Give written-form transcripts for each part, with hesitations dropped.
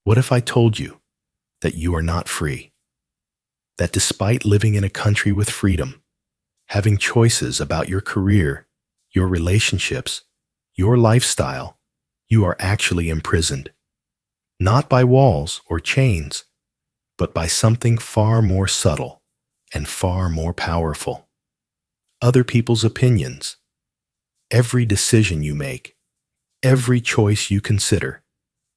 What if I told you that you are not free? That despite living in a country with freedom, having choices about your career, your relationships, your lifestyle, you are actually imprisoned. Not by walls or chains, but by something far more subtle and far more powerful. Other people's opinions. Every decision you make, every choice you consider,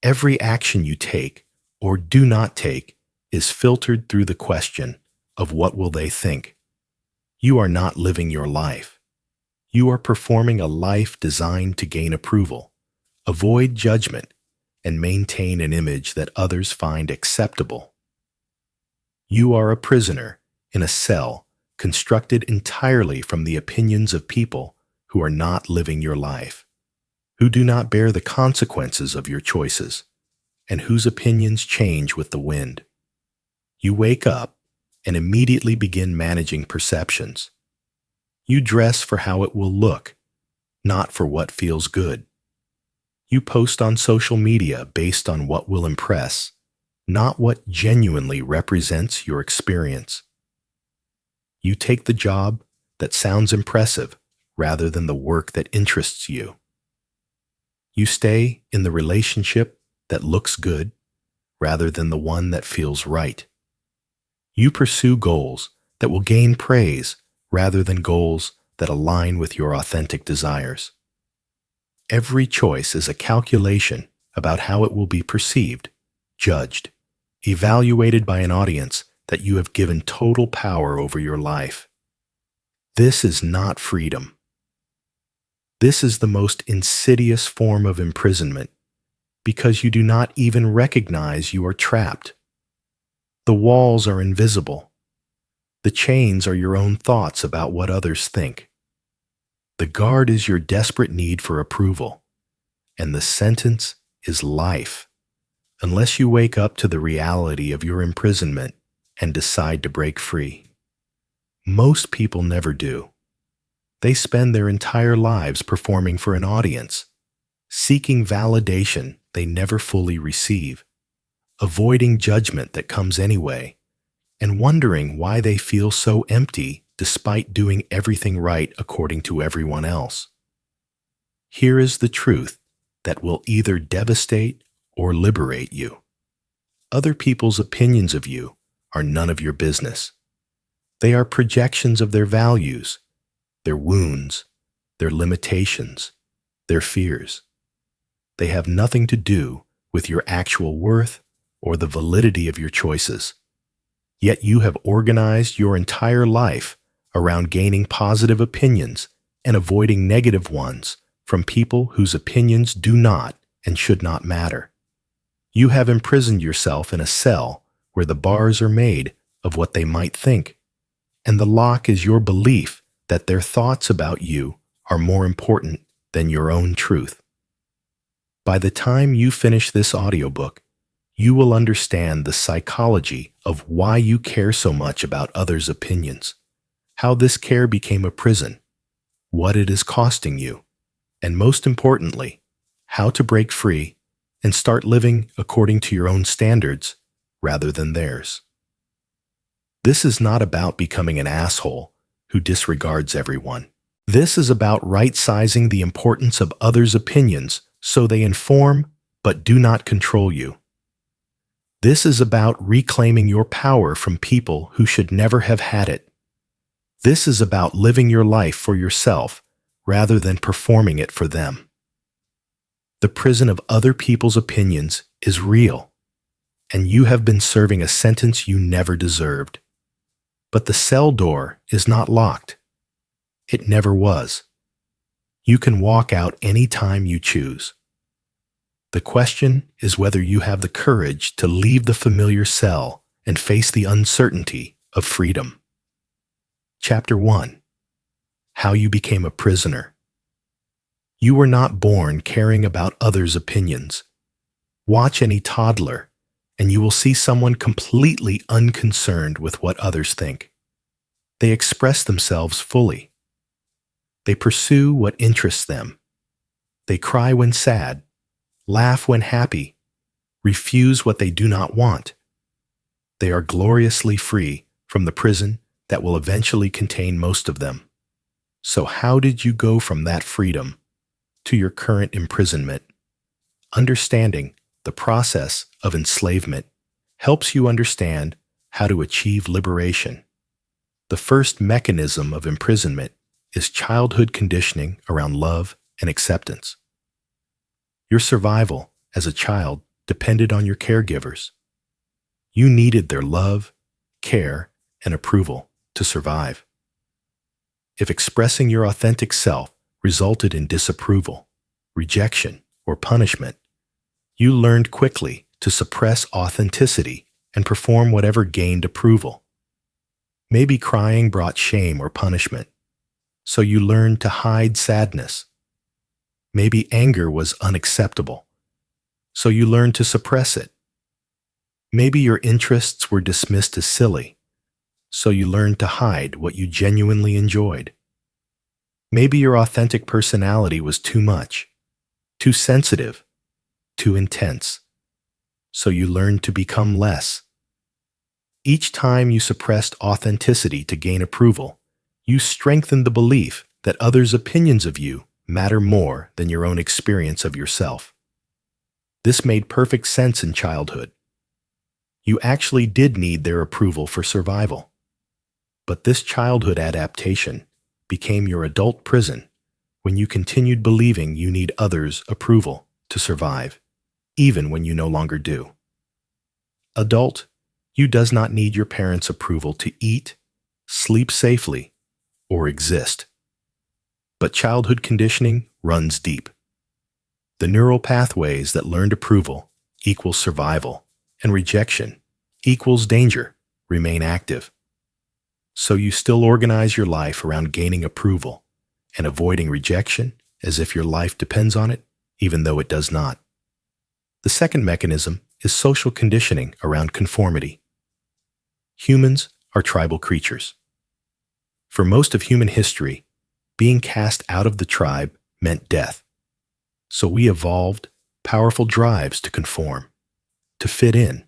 every action you take or do not take is filtered through the question of what will they think. You are not living your life. You are performing a life designed to gain approval, avoid judgment, and maintain an image that others find acceptable. You are a prisoner in a cell constructed entirely from the opinions of people who are not living your life, who do not bear the consequences of your choices, and whose opinions change with the wind. You wake up and immediately begin managing perceptions. You dress for how it will look, not for what feels good. You post on social media based on what will impress, not what genuinely represents your experience. You take the job that sounds impressive rather than the work that interests you. You stay in the relationship that looks good rather than the one that feels right. You pursue goals that will gain praise rather than goals that align with your authentic desires. Every choice is a calculation about how it will be perceived, judged, evaluated by an audience that you have given total power over your life. This is not freedom. This is the most insidious form of imprisonment because you do not even recognize you are trapped. The walls are invisible. The chains are your own thoughts about what others think. The guard is your desperate need for approval, and the sentence is life, unless you wake up to the reality of your imprisonment and decide to break free. Most people never do. They spend their entire lives performing for an audience, seeking validation they never fully receive, avoiding judgment that comes anyway, and wondering why they feel so empty despite doing everything right according to everyone else. Here is the truth that will either devastate or liberate you. Other people's opinions of you are none of your business. They are projections of their values, their wounds, their limitations, their fears. They have nothing to do with your actual worth or the validity of your choices. Yet you have organized your entire life around gaining positive opinions and avoiding negative ones from people whose opinions do not and should not matter. You have imprisoned yourself in a cell where the bars are made of what they might think, and the lock is your belief that their thoughts about you are more important than your own truth. By the time you finish this audiobook, you will understand the psychology of why you care so much about others' opinions, how this care became a prison, what it is costing you, and most importantly, how to break free and start living according to your own standards rather than theirs. This is not about becoming an asshole who disregards everyone. This is about right-sizing the importance of others' opinions so they inform but do not control you. This is about reclaiming your power from people who should never have had it. This is about living your life for yourself rather than performing it for them. The prison of other people's opinions is real, and you have been serving a sentence you never deserved. But the cell door is not locked. It never was. You can walk out any time you choose. The question is whether you have the courage to leave the familiar cell and face the uncertainty of freedom. Chapter 1. How you became a prisoner. You were not born caring about others' opinions. Watch any toddler, and you will see someone completely unconcerned with what others think. They express themselves fully. They pursue what interests them. They cry when sad, laugh when happy, refuse what they do not want. They are gloriously free from the prison that will eventually contain most of them. So how did you go from that freedom to your current imprisonment? Understanding the process of enslavement helps you understand how to achieve liberation. The first mechanism of imprisonment is childhood conditioning around love and acceptance. Your survival as a child depended on your caregivers. You needed their love, care, and approval to survive. If expressing your authentic self resulted in disapproval, rejection, or punishment, you learned quickly to suppress authenticity and perform whatever gained approval. Maybe crying brought shame or punishment, so you learned to hide sadness. Maybe anger was unacceptable, so you learned to suppress it. Maybe your interests were dismissed as silly, so you learned to hide what you genuinely enjoyed. Maybe your authentic personality was too much, too sensitive, too intense, so you learned to become less. Each time you suppressed authenticity to gain approval, you strengthened the belief that others' opinions of you matter more than your own experience of yourself. This made perfect sense in childhood. You actually did need their approval for survival. But this childhood adaptation became your adult prison when you continued believing you need others' approval to survive, even when you no longer do. Adult, you does not need your parents' approval to eat, sleep safely, or exist. But childhood conditioning runs deep. The neural pathways that learned approval equals survival, and rejection equals danger remain active. So you still organize your life around gaining approval and avoiding rejection as if your life depends on it, even though it does not. The second mechanism is social conditioning around conformity. Humans are tribal creatures. For most of human history, being cast out of the tribe meant death. So we evolved powerful drives to conform, to fit in,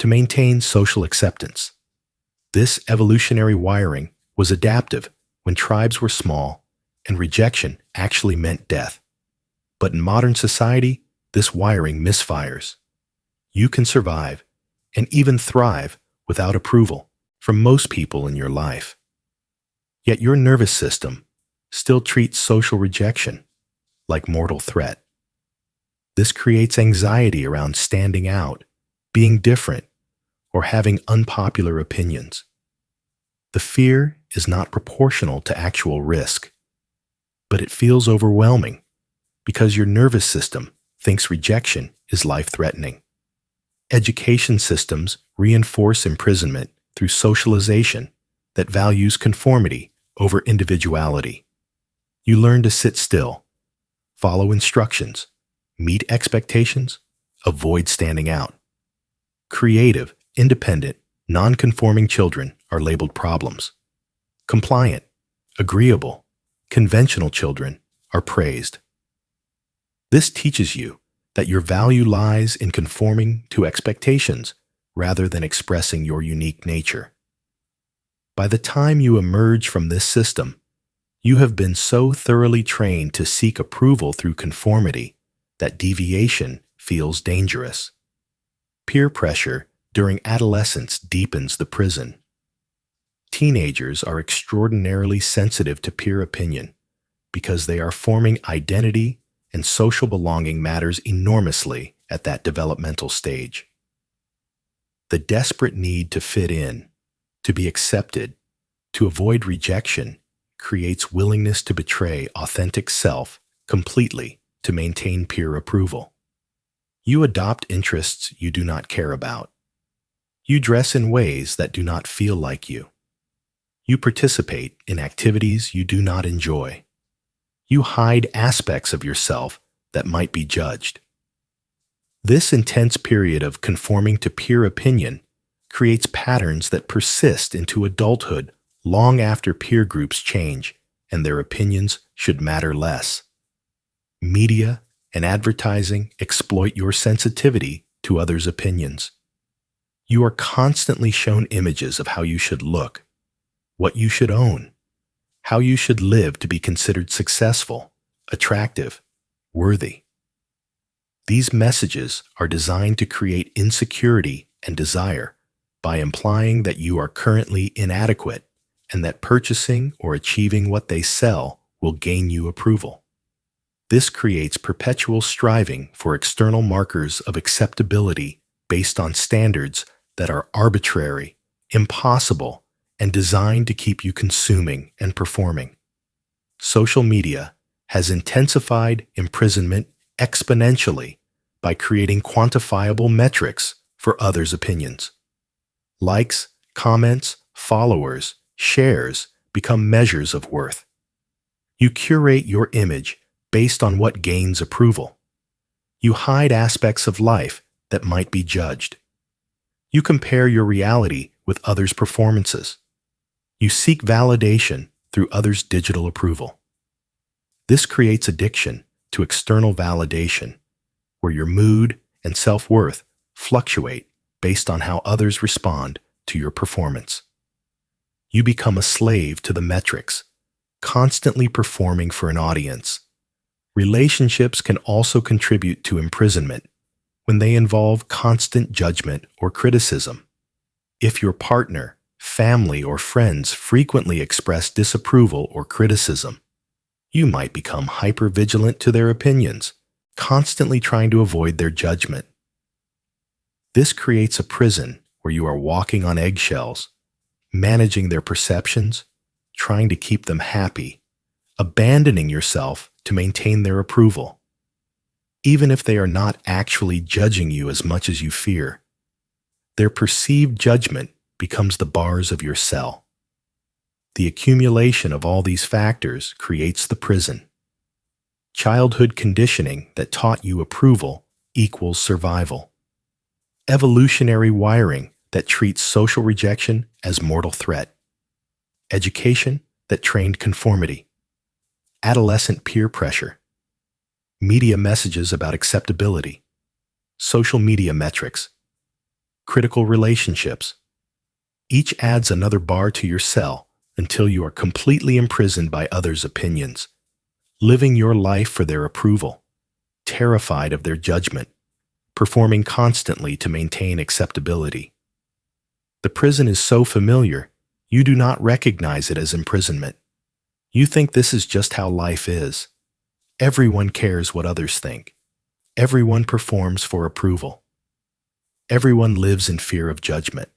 to maintain social acceptance. This evolutionary wiring was adaptive when tribes were small and rejection actually meant death. But in modern society, this wiring misfires. You can survive and even thrive without approval from most people in your life. Yet your nervous system still treats social rejection like mortal threat. This creates anxiety around standing out, being different, or having unpopular opinions. The fear is not proportional to actual risk, but it feels overwhelming because your nervous system thinks rejection is life-threatening. Education systems reinforce imprisonment through socialization that values conformity over individuality. You learn to sit still, follow instructions, meet expectations, avoid standing out. Creative, independent, non-conforming children are labeled problems. Compliant, agreeable, conventional children are praised. This teaches you that your value lies in conforming to expectations rather than expressing your unique nature. By the time you emerge from this system, you have been so thoroughly trained to seek approval through conformity that deviation feels dangerous. Peer pressure during adolescence deepens the prison. Teenagers are extraordinarily sensitive to peer opinion because they are forming identity, and social belonging matters enormously at that developmental stage. The desperate need to fit in, to be accepted, to avoid rejection, creates willingness to betray authentic self completely to maintain peer approval. You adopt interests you do not care about. You dress in ways that do not feel like you. You participate in activities you do not enjoy. You hide aspects of yourself that might be judged. This intense period of conforming to peer opinion creates patterns that persist into adulthood long after peer groups change and their opinions should matter less. Media and advertising exploit your sensitivity to others' opinions. You are constantly shown images of how you should look, what you should own, how you should live to be considered successful, attractive, worthy. These messages are designed to create insecurity and desire by implying that you are currently inadequate and that purchasing or achieving what they sell will gain you approval. This creates perpetual striving for external markers of acceptability based on standards that are arbitrary, impossible, and designed to keep you consuming and performing. Social media has intensified imprisonment exponentially by creating quantifiable metrics for others' opinions. Likes, comments, followers, shares become measures of worth. You curate your image based on what gains approval. You hide aspects of life that might be judged. You compare your reality with others' performances. You seek validation through others' digital approval. This creates addiction to external validation, where your mood and self-worth fluctuate based on how others respond to your performance. You become a slave to the metrics, constantly performing for an audience. Relationships can also contribute to imprisonment when they involve constant judgment or criticism. If your partner, family, or friends frequently express disapproval or criticism, you might become hypervigilant to their opinions, constantly trying to avoid their judgment. This creates a prison where you are walking on eggshells, managing their perceptions, trying to keep them happy, abandoning yourself to maintain their approval. Even if they are not actually judging you as much as you fear, their perceived judgment becomes the bars of your cell. The accumulation of all these factors creates the prison. Childhood conditioning that taught you approval equals survival. Evolutionary wiring that treats social rejection as mortal threat. Education that trained conformity. Adolescent peer pressure. Media messages about acceptability. Social media metrics. Critical relationships. Each adds another bar to your cell until you are completely imprisoned by others' opinions, living your life for their approval, terrified of their judgment, performing constantly to maintain acceptability. The prison is so familiar, you do not recognize it as imprisonment. You think this is just how life is. Everyone cares what others think. Everyone performs for approval. Everyone lives in fear of judgment.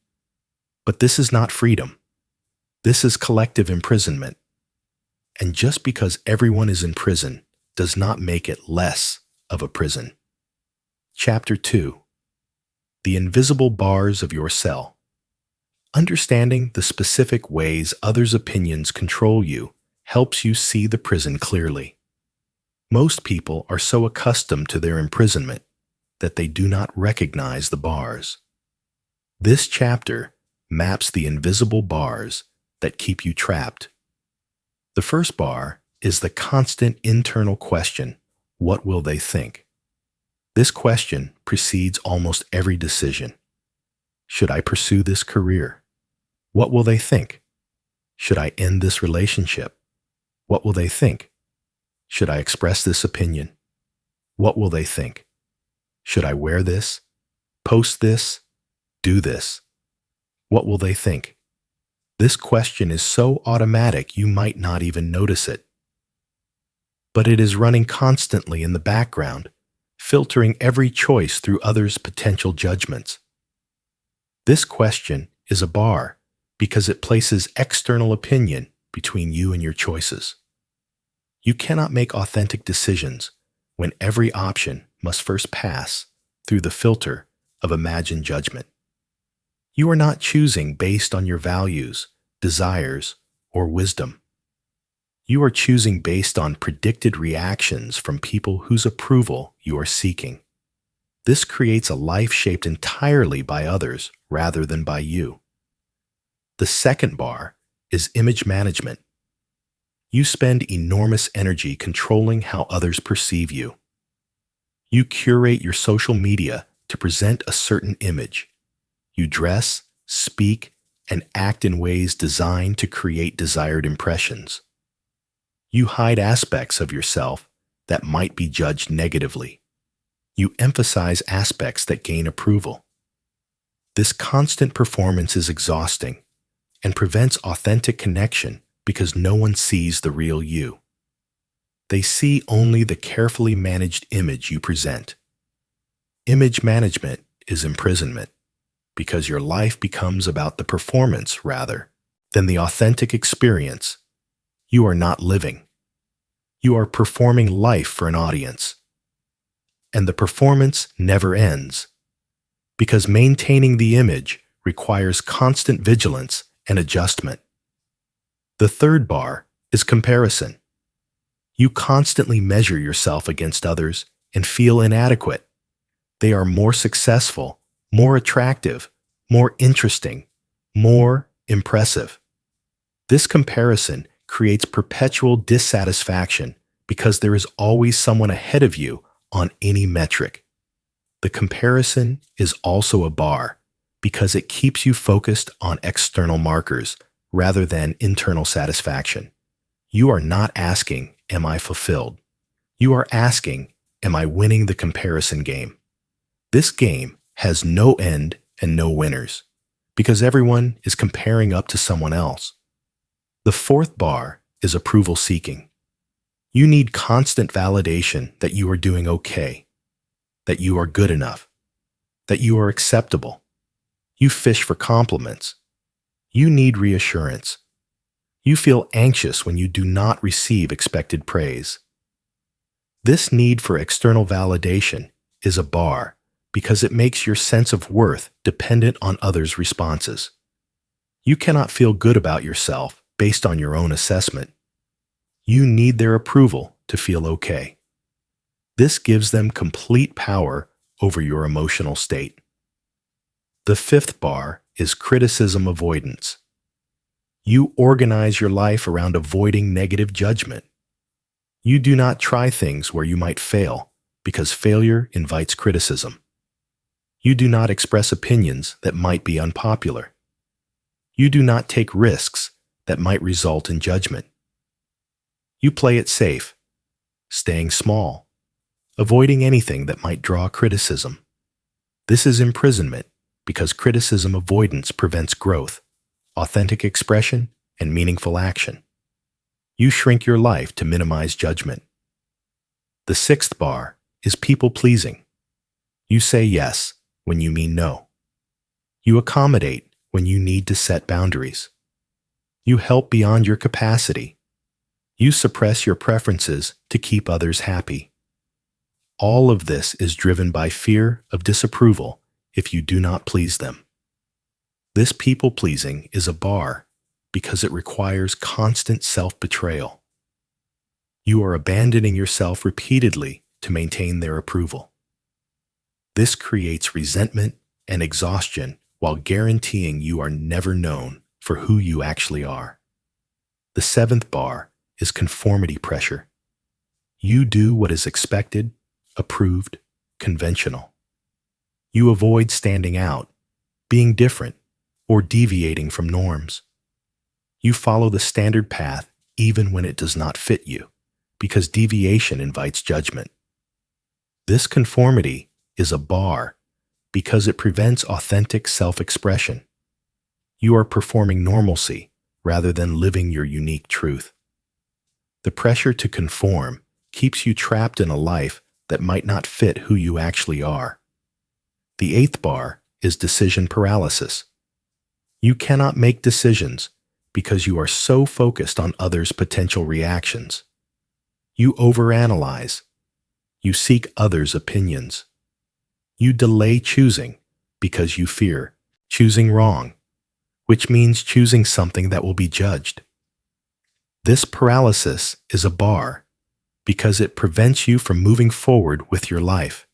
But this is not freedom. This is collective imprisonment. And just because everyone is in prison does not make it less of a prison. Chapter 2. The invisible bars of your cell. Understanding the specific ways others' opinions control you helps you see the prison clearly. Most people are so accustomed to their imprisonment that they do not recognize the bars. This chapter maps the invisible bars that keep you trapped. The first bar is the constant internal question, what will they think? This question precedes almost every decision. Should I pursue this career? What will they think? Should I end this relationship? What will they think? Should I express this opinion? What will they think? Should I wear this? Post this? Do this? What will they think? This question is so automatic you might not even notice it. But it is running constantly in the background, filtering every choice through others' potential judgments. This question is a bar because it places external opinion between you and your choices. You cannot make authentic decisions when every option must first pass through the filter of imagined judgment. You are not choosing based on your values, desires, or wisdom. You are choosing based on predicted reactions from people whose approval you are seeking. This creates a life shaped entirely by others rather than by you. The second bar is image management. You spend enormous energy controlling how others perceive you. You curate your social media to present a certain image. You dress, speak, and act in ways designed to create desired impressions. You hide aspects of yourself that might be judged negatively. You emphasize aspects that gain approval. This constant performance is exhausting and prevents authentic connection because no one sees the real you. They see only the carefully managed image you present. Image management is imprisonment because your life becomes about the performance rather than the authentic experience. You are not living. You are performing life for an audience. And the performance never ends because maintaining the image requires constant vigilance and adjustment. The third bar is comparison. You constantly measure yourself against others and feel inadequate. They are more successful, more attractive, more interesting, more impressive. This comparison creates perpetual dissatisfaction because there is always someone ahead of you on any metric. The comparison is also a bar because it keeps you focused on external markers rather than internal satisfaction. You are not asking, "Am I fulfilled?" You are asking, "Am I winning the comparison game?" This game has no end and no winners because everyone is comparing up to someone else. The fourth bar is approval seeking. You need constant validation that you are doing okay, that you are good enough, that you are acceptable. You fish for compliments. You need reassurance. You feel anxious when you do not receive expected praise. This need for external validation is a bar because it makes your sense of worth dependent on others' responses. You cannot feel good about yourself based on your own assessment. You need their approval to feel okay. This gives them complete power over your emotional state. The fifth bar is criticism avoidance. You organize your life around avoiding negative judgment. You do not try things where you might fail because failure invites criticism. You do not express opinions that might be unpopular. You do not take risks that might result in judgment. You play it safe, staying small, avoiding anything that might draw criticism. This is imprisonment because criticism avoidance prevents growth, authentic expression, and meaningful action. You shrink your life to minimize judgment. The sixth bar is people-pleasing. You say yes when you mean no. You accommodate when you need to set boundaries. You help beyond your capacity. You suppress your preferences to keep others happy. All of this is driven by fear of disapproval if you do not please them. This people-pleasing is a bar because it requires constant self-betrayal. You are abandoning yourself repeatedly to maintain their approval. This creates resentment and exhaustion while guaranteeing you are never known for who you actually are. The seventh bar is conformity pressure. You do what is expected, approved, conventional. You avoid standing out, being different, or deviating from norms. You follow the standard path even when it does not fit you, because deviation invites judgment. This conformity is a bar because it prevents authentic self-expression. You are performing normalcy rather than living your unique truth. The pressure to conform keeps you trapped in a life that might not fit who you actually are. The eighth bar is decision paralysis. You cannot make decisions because you are so focused on others' potential reactions. You overanalyze. You seek others' opinions. You delay choosing because you fear choosing wrong, which means choosing something that will be judged. This paralysis is a bar because it prevents you from moving forward with your life.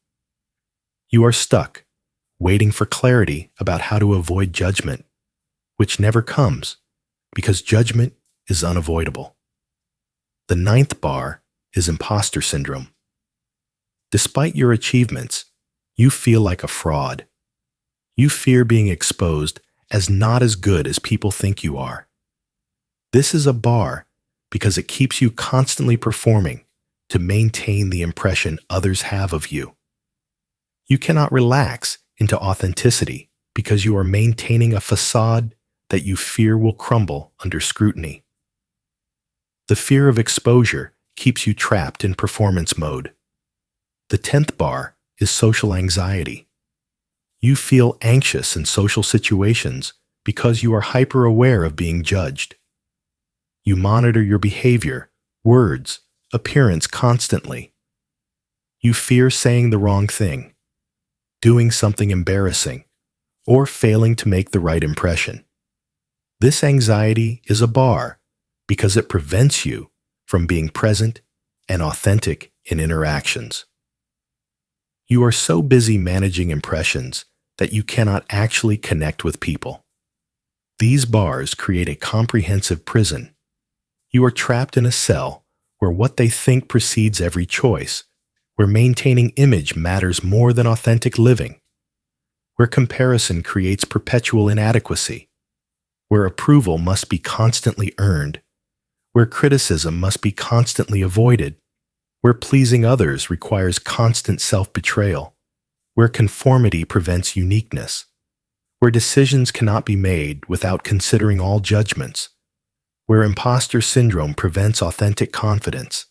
You are stuck, waiting for clarity about how to avoid judgment, which never comes because judgment is unavoidable. The ninth bar is imposter syndrome. Despite your achievements, You feel like a fraud. You fear being exposed as not as good as people think you are. This is a bar because it keeps you constantly performing to maintain the impression others have of you. You cannot relax into authenticity because you are maintaining a facade that you fear will crumble under scrutiny. The fear of exposure keeps you trapped in performance mode. The 10th bar is social anxiety. You feel anxious in social situations because you are hyper-aware of being judged. You monitor your behavior, words, appearance constantly. You fear saying the wrong thing, doing something embarrassing, or failing to make the right impression. This anxiety is a bar because it prevents you from being present and authentic in interactions. You are so busy managing impressions that you cannot actually connect with people. These bars create a comprehensive prison. You are trapped in a cell where what they think precedes every choice, where maintaining image matters more than authentic living, where comparison creates perpetual inadequacy, where approval must be constantly earned, where criticism must be constantly avoided, where pleasing others requires constant self-betrayal, where conformity prevents uniqueness, where decisions cannot be made without considering all judgments, where imposter syndrome prevents authentic confidence,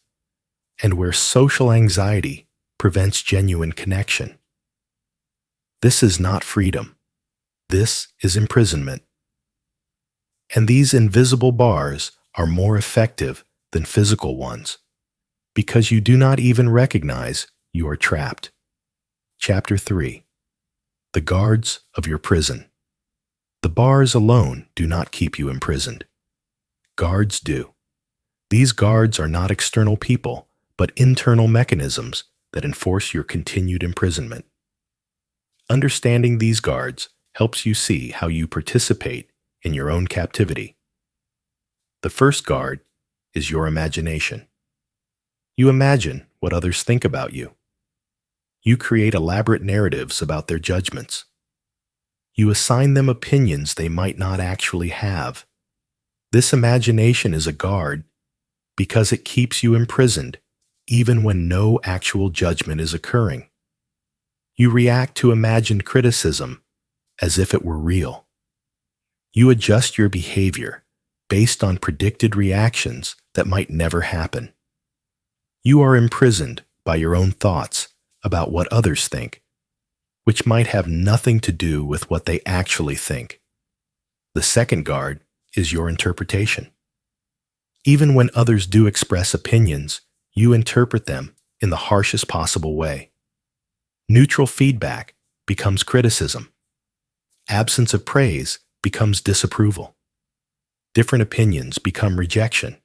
and where social anxiety prevents genuine connection. This is not freedom. This is imprisonment. And these invisible bars are more effective than physical ones because you do not even recognize you are trapped. Chapter 3. The guards of your prison. The bars alone do not keep you imprisoned. Guards do. These guards are not external people, but internal mechanisms that enforce your continued imprisonment. Understanding these guards helps you see how you participate in your own captivity. The first guard is your imagination. You imagine what others think about you. You create elaborate narratives about their judgments. You assign them opinions they might not actually have. This imagination is a guard because it keeps you imprisoned even when no actual judgment is occurring. You react to imagined criticism as if it were real. You adjust your behavior based on predicted reactions that might never happen. You are imprisoned by your own thoughts about what others think, which might have nothing to do with what they actually think. The second guard is your interpretation. Even when others do express opinions, you interpret them in the harshest possible way. Neutral feedback becomes criticism. Absence of praise becomes disapproval. Different opinions become rejection.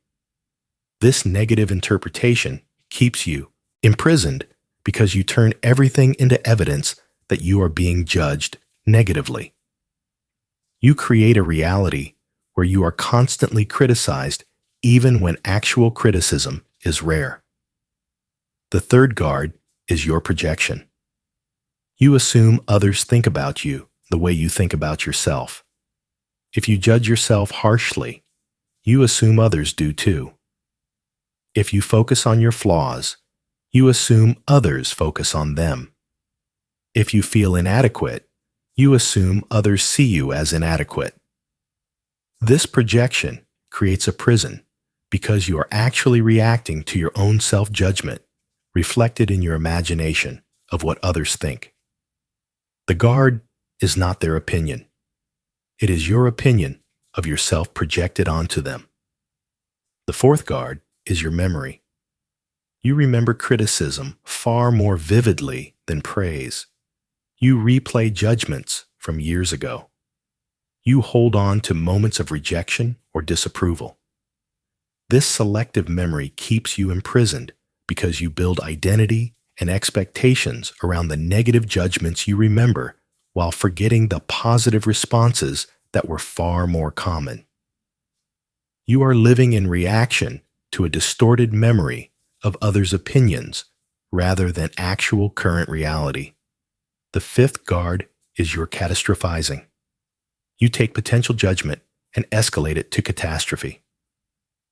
This negative interpretation keeps you imprisoned because you turn everything into evidence that you are being judged negatively. You create a reality where you are constantly criticized even when actual criticism is rare. The third guard is your projection. You assume others think about you the way you think about yourself. If you judge yourself harshly, you assume others do too. If you focus on your flaws, you assume others focus on them. If you feel inadequate, you assume others see you as inadequate. This projection creates a prison because you are actually reacting to your own self-judgment reflected in your imagination of what others think. The guard is not their opinion. It is your opinion of yourself projected onto them. The fourth guard is your memory. You remember criticism far more vividly than praise. You replay judgments from years ago. You hold on to moments of rejection or disapproval. This selective memory keeps you imprisoned because you build identity and expectations around the negative judgments you remember while forgetting the positive responses that were far more common. You are living in reaction to a distorted memory of others' opinions rather than actual current reality. The fifth guard is your catastrophizing. You take potential judgment and escalate it to catastrophe.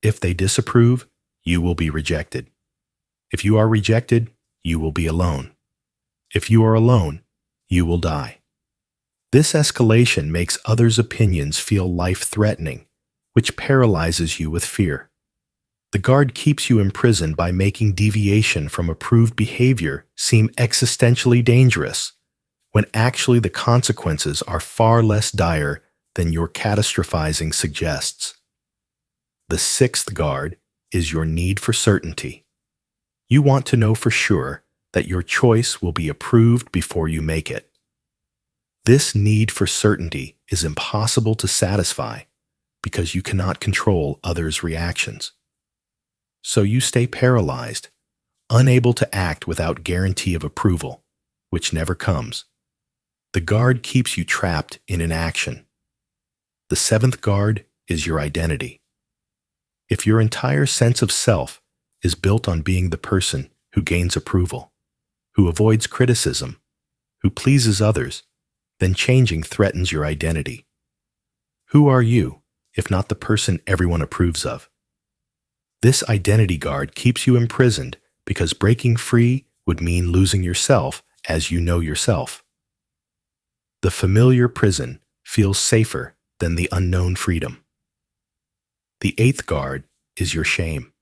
If they disapprove, you will be rejected. If you are rejected, you will be alone. If you are alone, you will die. This escalation makes others' opinions feel life-threatening, which paralyzes you with fear. The guard keeps you imprisoned by making deviation from approved behavior seem existentially dangerous, when actually the consequences are far less dire than your catastrophizing suggests. The sixth guard is your need for certainty. You want to know for sure that your choice will be approved before you make it. This need for certainty is impossible to satisfy because you cannot control others' reactions. So you stay paralyzed, unable to act without guarantee of approval, which never comes. The guard keeps you trapped in inaction. The seventh guard is your identity. If your entire sense of self is built on being the person who gains approval, who avoids criticism, who pleases others, then changing threatens your identity. Who are you, if not the person everyone approves of? This identity guard keeps you imprisoned because breaking free would mean losing yourself as you know yourself. The familiar prison feels safer than the unknown freedom. The eighth guard is your shame.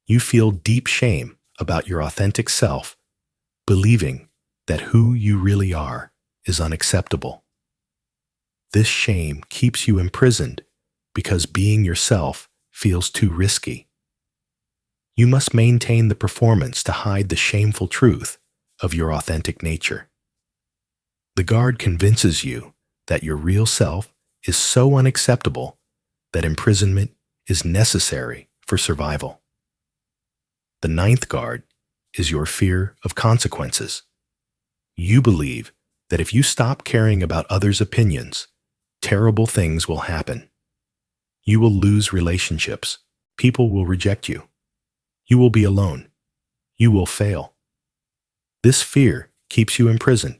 You feel deep shame about your authentic self, believing that who you really are is unacceptable. This shame keeps you imprisoned because being yourself feels too risky. You must maintain the performance to hide the shameful truth of your authentic nature. The guard convinces you that your real self is so unacceptable that imprisonment is necessary for survival. The ninth guard is your fear of consequences. You believe that if you stop caring about others' opinions, terrible things will happen. You will lose relationships. People will reject you. You will be alone. You will fail. This fear keeps you imprisoned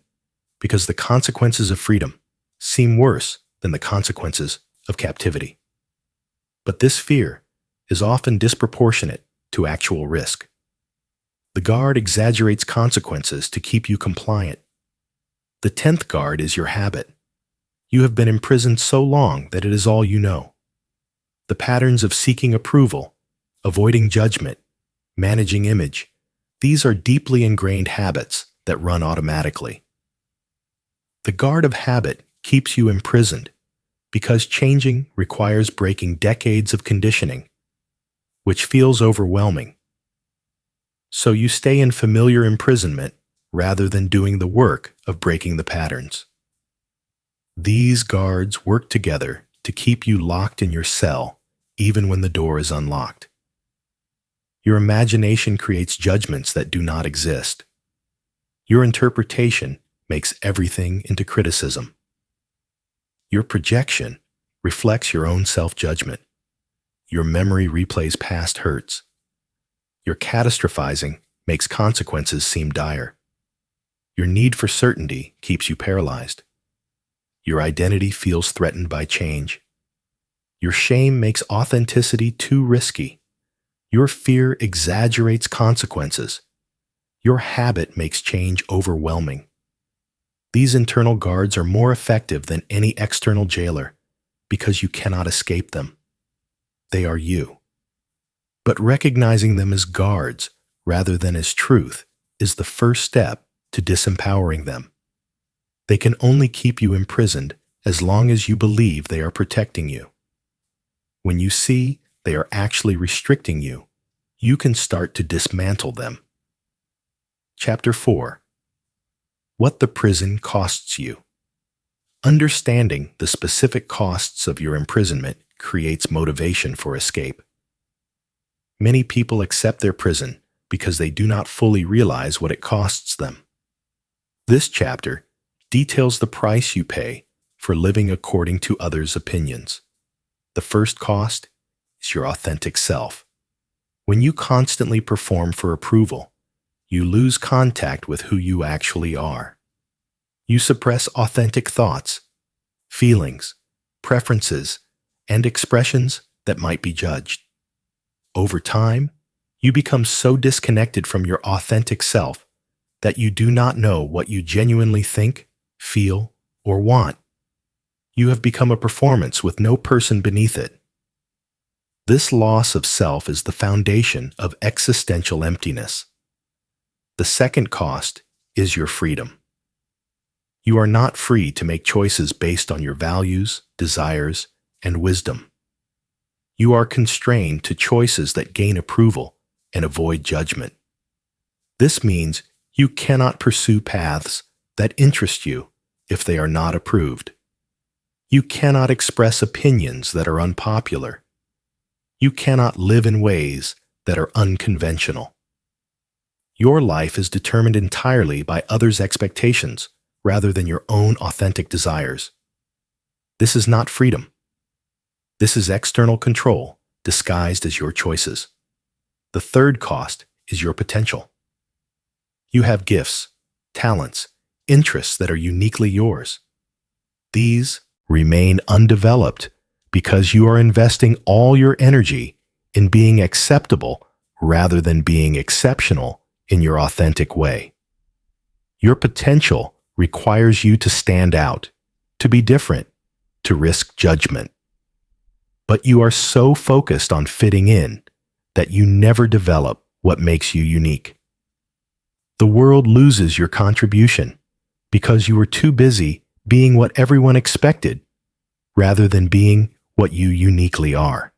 because the consequences of freedom seem worse than the consequences of captivity. But this fear is often disproportionate to actual risk. The guard exaggerates consequences to keep you compliant. The 10th guard is your habit. You have been imprisoned so long that it is all you know. The patterns of seeking approval, avoiding judgment, managing image, these are deeply ingrained habits that run automatically. The guard of habit keeps you imprisoned because changing requires breaking decades of conditioning, which feels overwhelming. So you stay in familiar imprisonment rather than doing the work of breaking the patterns. These guards work together to keep you locked in your cell even when the door is unlocked. Your imagination creates judgments that do not exist. Your interpretation makes everything into criticism. Your projection reflects your own self-judgment. Your memory replays past hurts. Your catastrophizing makes consequences seem dire. Your need for certainty keeps you paralyzed. Your identity feels threatened by change. Your shame makes authenticity too risky. Your fear exaggerates consequences. Your habit makes change overwhelming. These internal guards are more effective than any external jailer because you cannot escape them. They are you. But recognizing them as guards rather than as truth is the first step to disempowering them. They can only keep you imprisoned as long as you believe they are protecting you. When you see they are actually restricting you, you can start to dismantle them. Chapter 4. What the prison costs you. Understanding the specific costs of your imprisonment creates motivation for escape. Many people accept their prison because they do not fully realize what it costs them. This chapter details the price you pay for living according to others' opinions. The first cost is your authentic self. When you constantly perform for approval, you lose contact with who you actually are. You suppress authentic thoughts, feelings, preferences, and expressions that might be judged. Over time, you become so disconnected from your authentic self that you do not know what you genuinely think, feel, or want. You have become a performance with no person beneath it. This loss of self is the foundation of existential emptiness. The second cost is your freedom. You are not free to make choices based on your values, desires, and wisdom. You are constrained to choices that gain approval and avoid judgment. This means you cannot pursue paths that interest you if they are not approved. You cannot express opinions that are unpopular. You cannot live in ways that are unconventional. Your life is determined entirely by others' expectations rather than your own authentic desires. This is not freedom. This is external control disguised as your choices. The third cost is your potential. You have gifts, talents, interests that are uniquely yours. These remain undeveloped because you are investing all your energy in being acceptable rather than being exceptional in your authentic way. Your potential requires you to stand out, to be different, to risk judgment. But you are so focused on fitting in that you never develop what makes you unique. The world loses your contribution because you were too busy being what everyone expected rather than being what you uniquely are.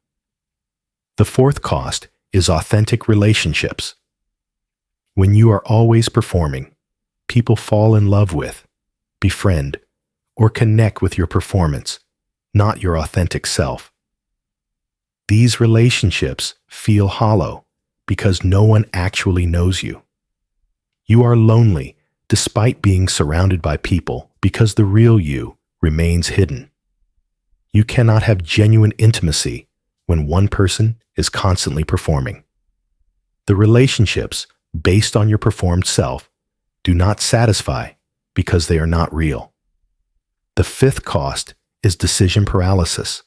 The fourth cost is authentic relationships. When you are always performing, people fall in love with, befriend, or connect with your performance, not your authentic self. These relationships feel hollow because no one actually knows you. You are lonely despite being surrounded by people because the real you remains hidden. You cannot have genuine intimacy when one person is constantly performing. The relationships based on your performed self do not satisfy because they are not real. The fifth cost is decision paralysis.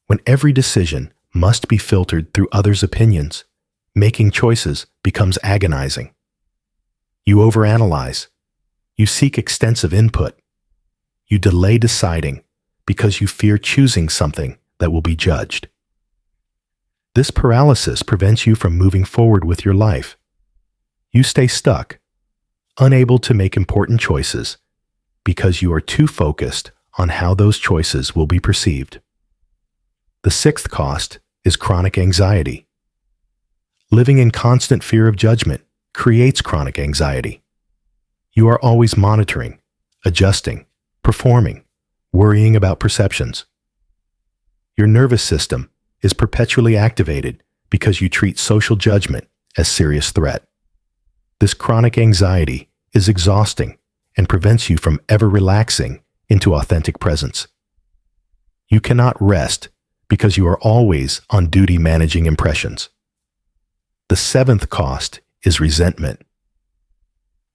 When every decision must be filtered through others' opinions, making choices becomes agonizing. You overanalyze. You seek extensive input. You delay deciding because you fear choosing something that will be judged. This paralysis prevents you from moving forward with your life. You stay stuck, unable to make important choices because you are too focused on how those choices will be perceived. The sixth cost is chronic anxiety. Living in constant fear of judgment creates chronic anxiety. You are always monitoring, adjusting, performing, worrying about perceptions. Your nervous system is perpetually activated because you treat social judgment as a serious threat. This chronic anxiety is exhausting and prevents you from ever relaxing into authentic presence. You cannot rest because you are always on duty managing impressions. The seventh cost is resentment.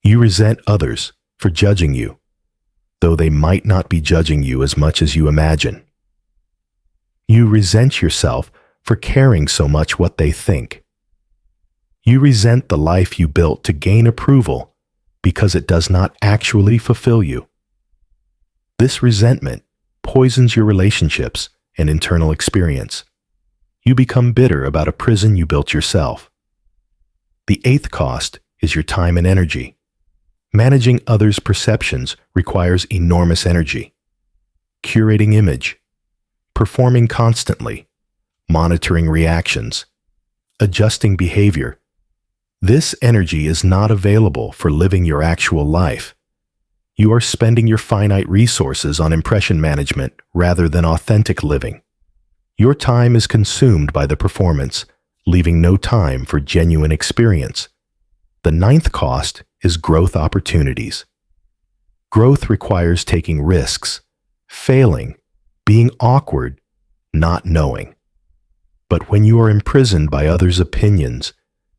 You resent others for judging you, though they might not be judging you as much as you imagine. You resent yourself for caring so much what they think. You resent the life you built to gain approval because it does not actually fulfill you. This resentment poisons your relationships and internal experience. You become bitter about a prison you built yourself. The eighth cost is your time and energy. Managing others' perceptions requires enormous energy. Curating image, performing constantly, monitoring reactions, adjusting behavior. This energy is not available for living your actual life. You are spending your finite resources on impression management rather than authentic living. Your time is consumed by the performance, leaving no time for genuine experience. The ninth cost is growth opportunities. Growth requires taking risks, failing, being awkward, not knowing. But when you are imprisoned by others' opinions,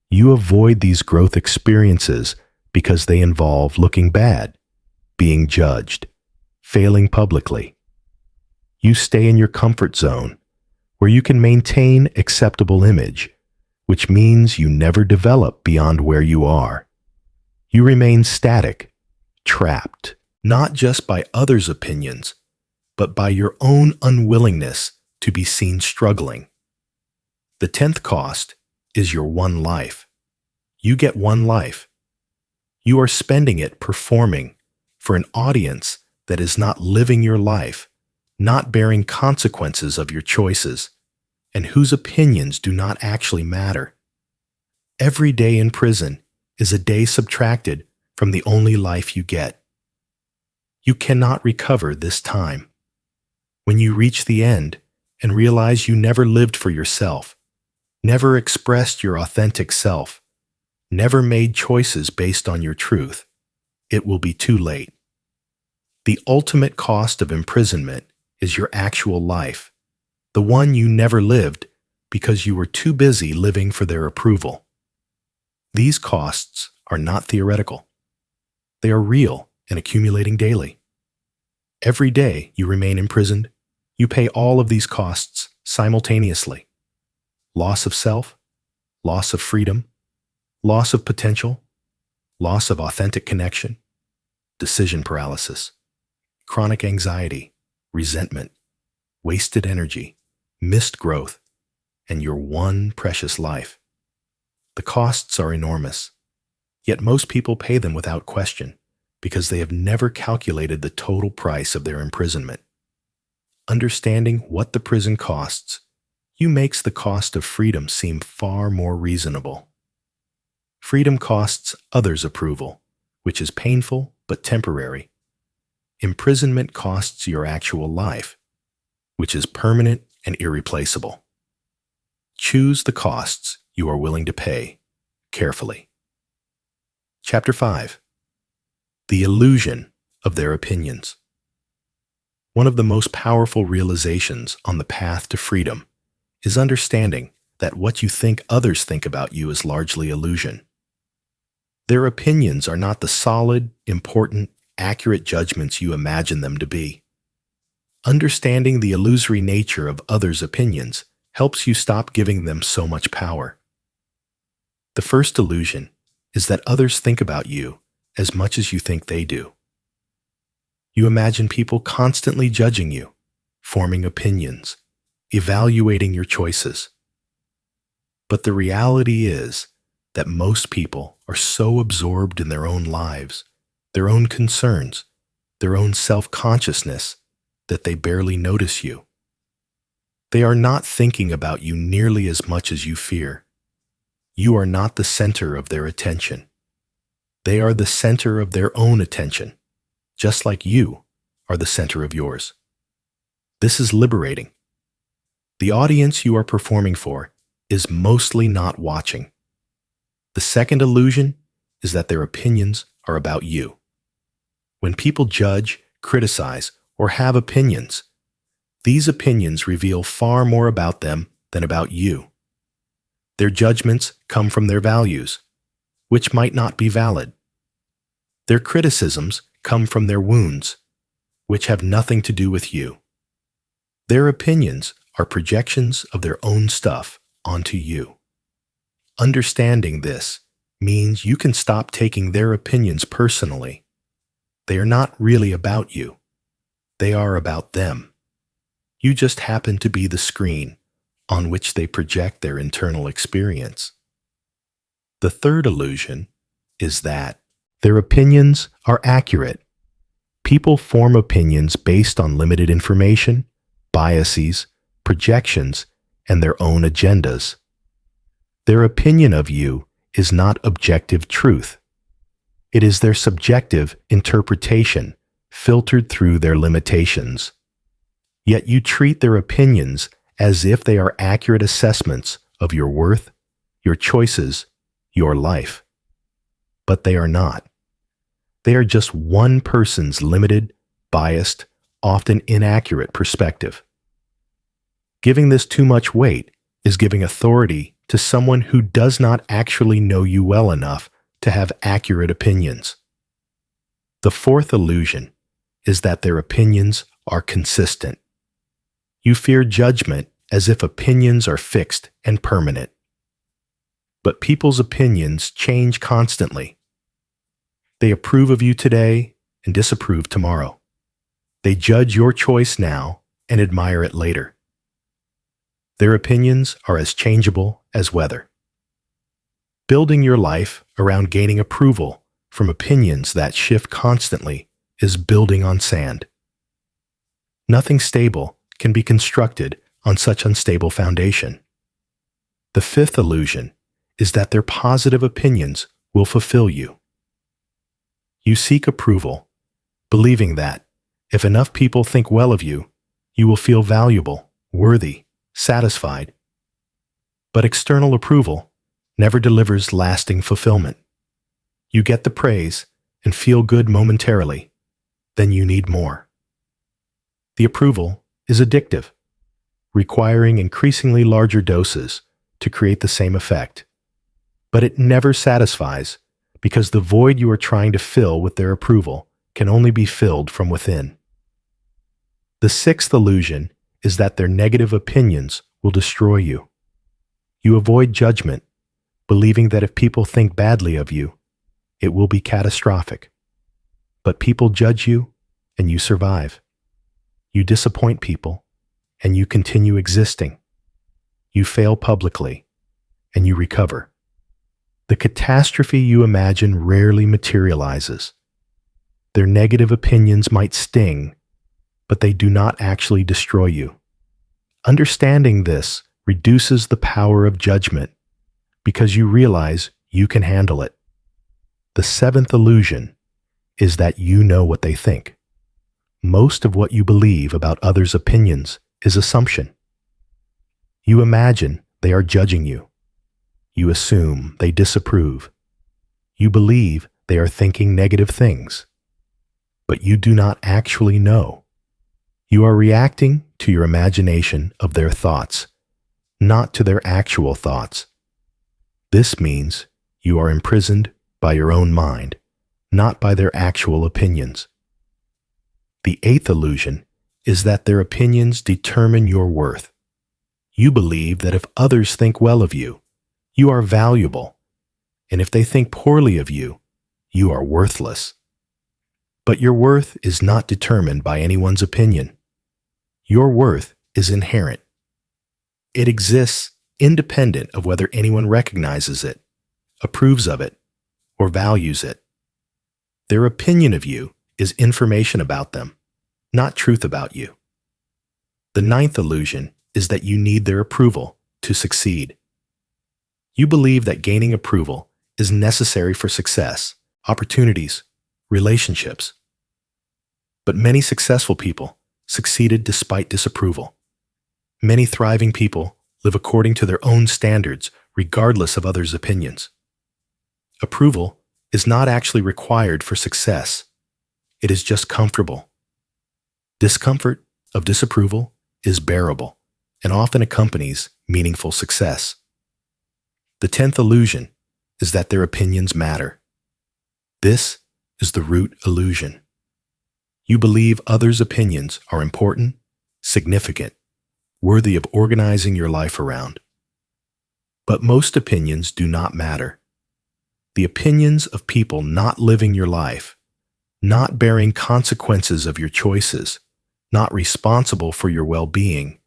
you avoid these growth experiences because they involve looking bad. being judged, failing publicly. You stay in your comfort zone, where you can maintain acceptable image, which means you never develop beyond where you are. You remain static, trapped, not just by others' opinions, but by your own unwillingness to be seen struggling. The 10th cost is your one life. You get one life. You are spending it performing for an audience that is not living your life, not bearing consequences of your choices, and whose opinions do not actually matter. Every day in prison is a day subtracted from the only life you get. You cannot recover this time. When you reach the end and realize you never lived for yourself, never expressed your authentic self, never made choices based on your truth, it will be too late. The ultimate cost of imprisonment is your actual life, the one you never lived because you were too busy living for their approval. These costs are not theoretical. They are real and accumulating daily. Every day you remain imprisoned, you pay all of these costs simultaneously. Loss of self, loss of freedom, loss of potential, loss of authentic connection, decision paralysis, chronic anxiety, resentment, wasted energy, missed growth, and your one precious life. The costs are enormous, yet most people pay them without question because they have never calculated the total price of their imprisonment. Understanding what the prison costs, you makes the cost of freedom seem far more reasonable. Freedom costs others' approval, which is painful but temporary. Imprisonment costs your actual life, which is permanent and irreplaceable. Choose the costs you are willing to pay carefully. Chapter 5. The illusion of their opinions. One of the most powerful realizations on the path to freedom is understanding that what you think others think about you is largely illusion. Their opinions are not the solid, important, accurate judgments you imagine them to be. Understanding the illusory nature of others' opinions helps you stop giving them so much power. The first illusion is that others think about you as much as you think they do. You imagine people constantly judging you, forming opinions, evaluating your choices. But the reality is that most people are so absorbed in their own lives, their own concerns, their own self-consciousness, that they barely notice you. They are not thinking about you nearly as much as you fear. You are not the center of their attention. They are the center of their own attention, just like you are the center of yours. This is liberating. The audience you are performing for is mostly not watching. The second illusion is that their opinions are about you. When people judge, criticize, or have opinions, these opinions reveal far more about them than about you. Their judgments come from their values, which might not be valid. Their criticisms come from their wounds, which have nothing to do with you. Their opinions are projections of their own stuff onto you. Understanding this means you can stop taking their opinions personally. They are not really about you. They are about them. You just happen to be the screen on which they project their internal experience. The third illusion is that their opinions are accurate. People form opinions based on limited information, biases, projections, and their own agendas. Their opinion of you is not objective truth. It is their subjective interpretation filtered through their limitations. Yet you treat their opinions as if they are accurate assessments of your worth, your choices, your life. But they are not. They are just one person's limited, biased, often inaccurate perspective. Giving this too much weight is giving authority to someone who does not actually know you well enough to have accurate opinions. The fourth illusion is that their opinions are consistent. You fear judgment as if opinions are fixed and permanent. But people's opinions change constantly. They approve of you today and disapprove tomorrow. They judge your choice now and admire it later. Their opinions are as changeable as weather. Building your life around gaining approval from opinions that shift constantly is building on sand. Nothing stable can be constructed on such unstable foundation. The fifth illusion is that their positive opinions will fulfill you. You seek approval, believing that if enough people think well of you, you will feel valuable, worthy, satisfied. But external approval never delivers lasting fulfillment. You get the praise and feel good momentarily, then you need more. The approval is addictive, requiring increasingly larger doses to create the same effect. But it never satisfies because the void you are trying to fill with their approval can only be filled from within. The sixth illusion is that their negative opinions will destroy you. You avoid judgment, believing that if people think badly of you, it will be catastrophic. But people judge you, and you survive. You disappoint people, and you continue existing. You fail publicly, and you recover. The catastrophe you imagine rarely materializes. Their negative opinions might sting, but they do not actually destroy you. Understanding this reduces the power of judgment because you realize you can handle it. The seventh illusion is that you know what they think. Most of what you believe about others' opinions is assumption. You imagine they are judging you. You assume they disapprove. You believe they are thinking negative things. But you do not actually know. You are reacting to your imagination of their thoughts, not to their actual thoughts. This means you are imprisoned by your own mind, not by their actual opinions. The eighth illusion is that their opinions determine your worth. You believe that if others think well of you, you are valuable, and if they think poorly of you, you are worthless. But your worth is not determined by anyone's opinion. Your worth is inherent. It exists independent of whether anyone recognizes it, approves of it, or values it. Their opinion of you is information about them, not truth about you. The ninth illusion is that you need their approval to succeed. You believe that gaining approval is necessary for success, opportunities, relationships. But many successful people succeeded despite disapproval. Many thriving people live according to their own standards, regardless of others' opinions. Approval is not actually required for success. It is just comfortable. Discomfort of disapproval is bearable and often accompanies meaningful success. The 10th illusion is that their opinions matter. This is the root illusion. You believe others' opinions are important, significant, worthy of organizing your life around. But most opinions do not matter. The opinions of people not living your life, not bearing consequences of your choices, not responsible for your well-being,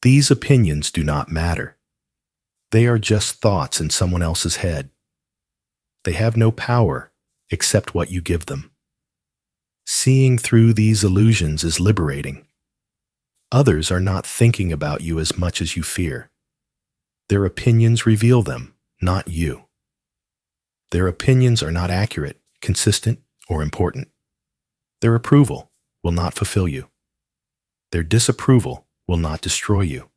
these opinions do not matter. They are just thoughts in someone else's head. They have no power except what you give them. Seeing through these illusions is liberating. Others are not thinking about you as much as you fear. Their opinions reveal them, not you. Their opinions are not accurate, consistent, or important. Their approval will not fulfill you. Their disapproval will not destroy you.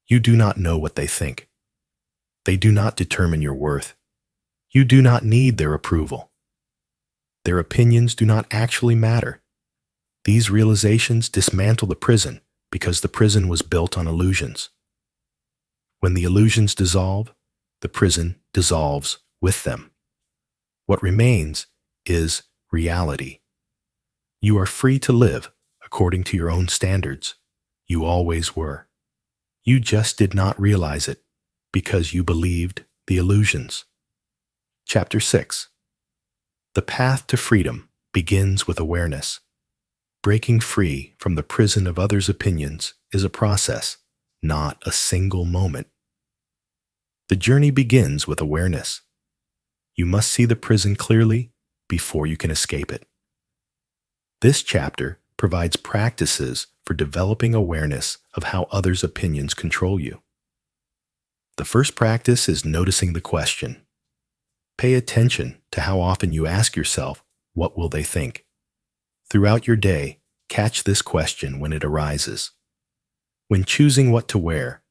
You do not know what they think. They do not determine your worth. You do not need their approval. Their opinions do not actually matter. These realizations dismantle the prison because the prison was built on illusions. When the illusions dissolve, the prison dissolves with them. What remains is reality. You are free to live according to your own standards. You always were. You just did not realize it because you believed the illusions. Chapter 6. The path to freedom begins with awareness. Breaking free from the prison of others' opinions is a process, not a single moment. The journey begins with awareness. You must see the prison clearly before you can escape it. This chapter provides practices for developing awareness of how others' opinions control you. The first practice is noticing the question. Pay attention to how often you ask yourself, "What will they think?" Throughout your day, catch this question when it arises. When choosing what to wear,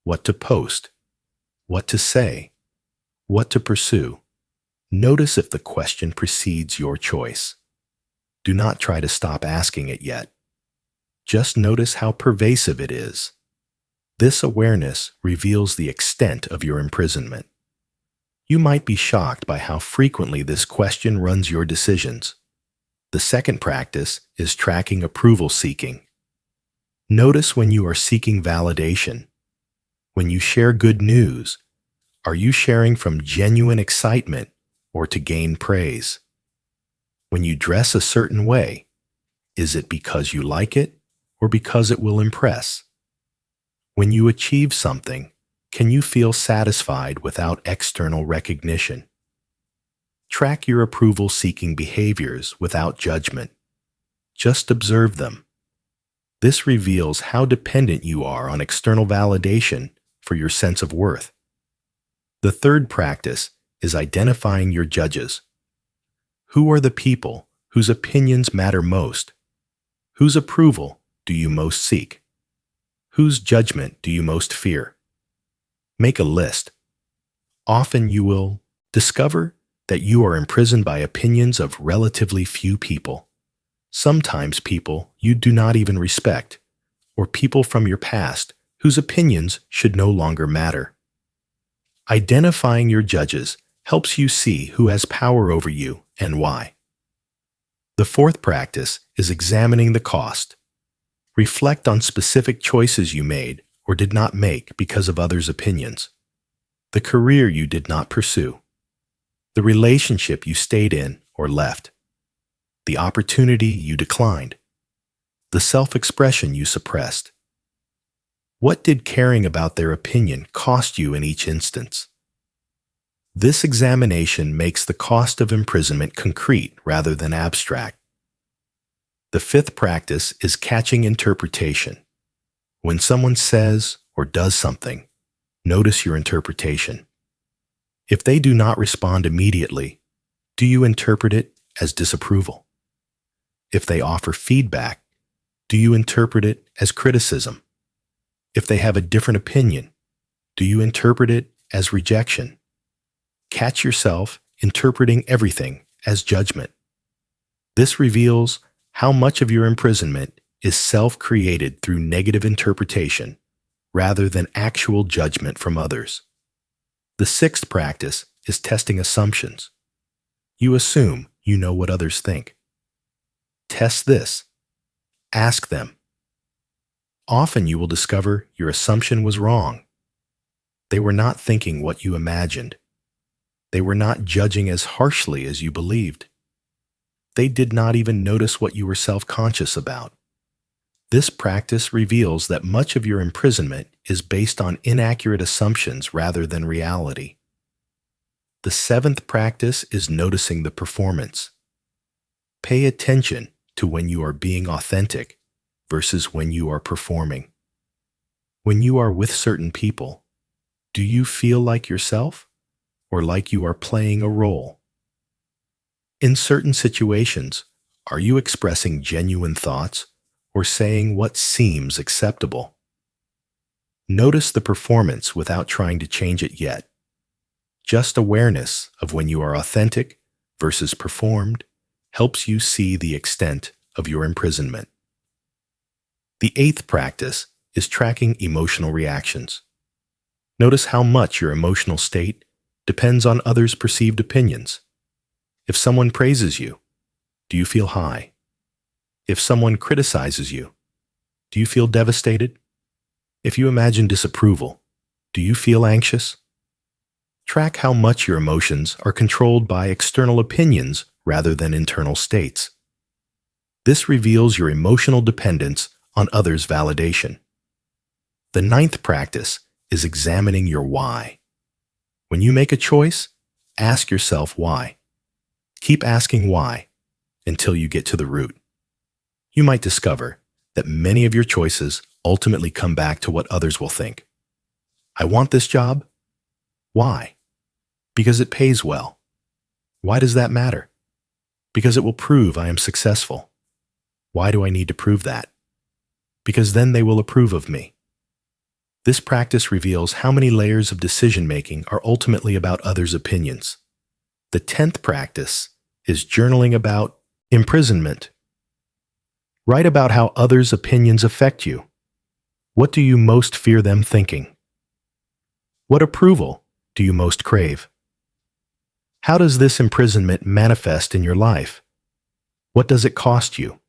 what to post, what to say, what to pursue, notice if the question precedes your choice. Do not try to stop asking it yet. Just notice how pervasive it is. This awareness reveals the extent of your imprisonment. You might be shocked by how frequently this question runs your decisions. The second practice is tracking approval seeking. Notice when you are seeking validation. When you share good news, are you sharing from genuine excitement or to gain praise? When you dress a certain way, is it because you like it or because it will impress? When you achieve something, can you feel satisfied without external recognition? Track your approval-seeking behaviors without judgment. Just observe them. This reveals how dependent you are on external validation for your sense of worth. The third practice is identifying your judges. Who are the people whose opinions matter most? Whose approval do you most seek? Whose judgment do you most fear? Make a list. Often you will discover that you are imprisoned by opinions of relatively few people. Sometimes people you do not even respect, or people from your past whose opinions should no longer matter. Identifying your judges helps you see who has power over you and why. The fourth practice is examining the cost. Reflect on specific choices you made or did not make because of others' opinions. The career you did not pursue. The relationship you stayed in or left. The opportunity you declined. The self-expression you suppressed. What did caring about their opinion cost you in each instance? This examination makes the cost of imprisonment concrete rather than abstract. The fifth practice is catching interpretation. When someone says or does something, notice your interpretation. If they do not respond immediately, do you interpret it as disapproval? If they offer feedback, do you interpret it as criticism? If they have a different opinion, do you interpret it as rejection? Catch yourself interpreting everything as judgment. This reveals how much of your imprisonment is self-created through negative interpretation rather than actual judgment from others. The sixth practice is testing assumptions. You assume you know what others think. Test this. Ask them. Often you will discover your assumption was wrong. They were not thinking what you imagined. They were not judging as harshly as you believed. They did not even notice what you were self-conscious about. This practice reveals that much of your imprisonment is based on inaccurate assumptions rather than reality. The seventh practice is noticing the performance. Pay attention to when you are being authentic versus when you are performing. When you are with certain people, do you feel like yourself or like you are playing a role? In certain situations, are you expressing genuine thoughts or saying what seems acceptable? Notice the performance without trying to change it yet. Just awareness of when you are authentic versus performed helps you see the extent of your imprisonment. The eighth practice is tracking emotional reactions. Notice how much your emotional state depends on others' perceived opinions. If someone praises you, Do you feel high? If someone criticizes you, do you feel devastated? If you imagine disapproval, do you feel anxious? Track how much your emotions are controlled by external opinions rather than internal states. This reveals your emotional dependence on others' validation. The ninth practice is examining your why. When you make a choice, ask yourself why. Keep asking why until you get to the root. You might discover that many of your choices ultimately come back to what others will think. I want this job. Why? Because it pays well. Why does that matter? Because it will prove I am successful. Why do I need to prove that? Because then they will approve of me. This practice reveals how many layers of decision-making are ultimately about others' opinions. The 10th practice is journaling about imprisonment. Write about how others' opinions affect you. What do you most fear them thinking? What approval do you most crave? How does this imprisonment manifest in your life? What does it cost you?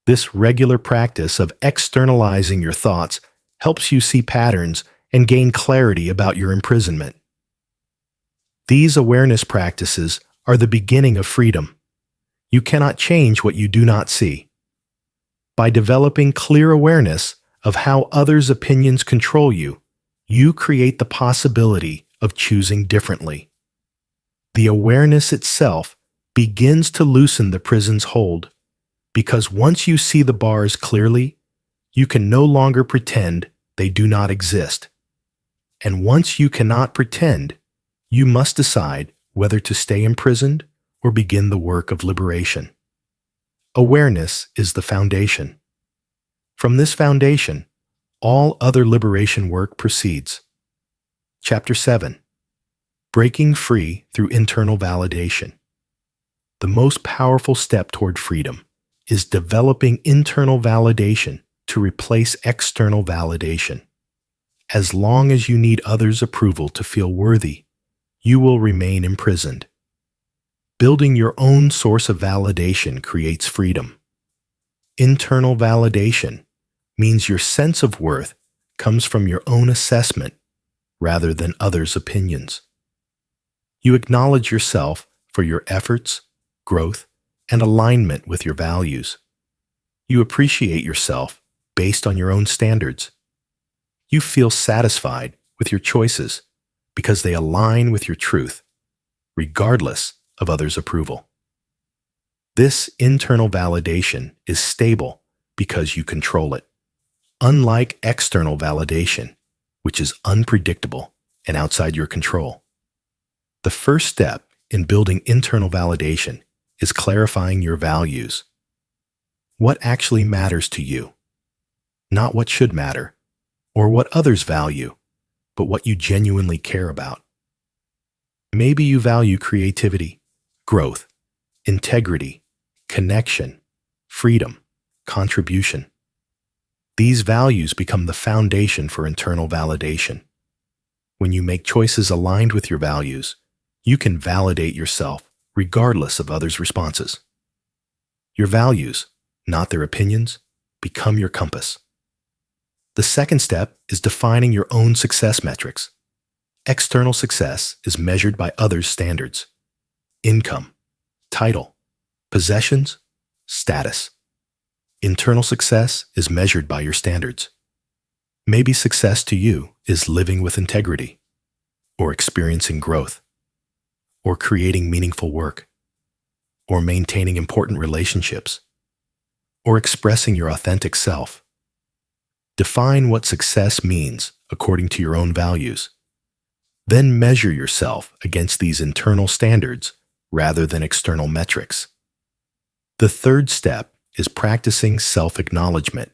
This regular practice of externalizing your thoughts helps you see patterns and gain clarity about your imprisonment. These awareness practices are the beginning of freedom. You cannot change what you do not see. By developing clear awareness of how others' opinions control you, you create the possibility of choosing differently. The awareness itself begins to loosen the prison's hold, because once you see the bars clearly, you can no longer pretend they do not exist. And once you cannot pretend, you must decide whether to stay imprisoned or begin the work of liberation. Awareness is the foundation. From this foundation, all other liberation work proceeds. Chapter 7. Breaking free through internal validation. The most powerful step toward freedom is developing internal validation to replace external validation. As long as you need others' approval to feel worthy, you will remain imprisoned. Building your own source of validation creates freedom. Internal validation means your sense of worth comes from your own assessment rather than others' opinions. You acknowledge yourself for your efforts, growth, and alignment with your values. You appreciate yourself based on your own standards. You feel satisfied with your choices because they align with your truth, regardless of others' approval. This internal validation is stable because you control it. Unlike external validation, which is unpredictable and outside your control. The first step in building internal validation is clarifying your values. What actually matters to you? Not what should matter, or what others value, but what you genuinely care about. Maybe you value creativity, growth, integrity, connection, freedom, contribution. These values become the foundation for internal validation. When you make choices aligned with your values, you can validate yourself regardless of others' responses. Your values, not their opinions, become your compass. The second step is defining your own success metrics. External success is measured by others' standards. Income, title, possessions, status. Internal success is measured by your standards. Maybe success to you is living with integrity, or experiencing growth, or creating meaningful work, or maintaining important relationships, or expressing your authentic self. Define what success means according to your own values. Then measure yourself against these internal standards rather than external metrics. The third step is practicing self-acknowledgement.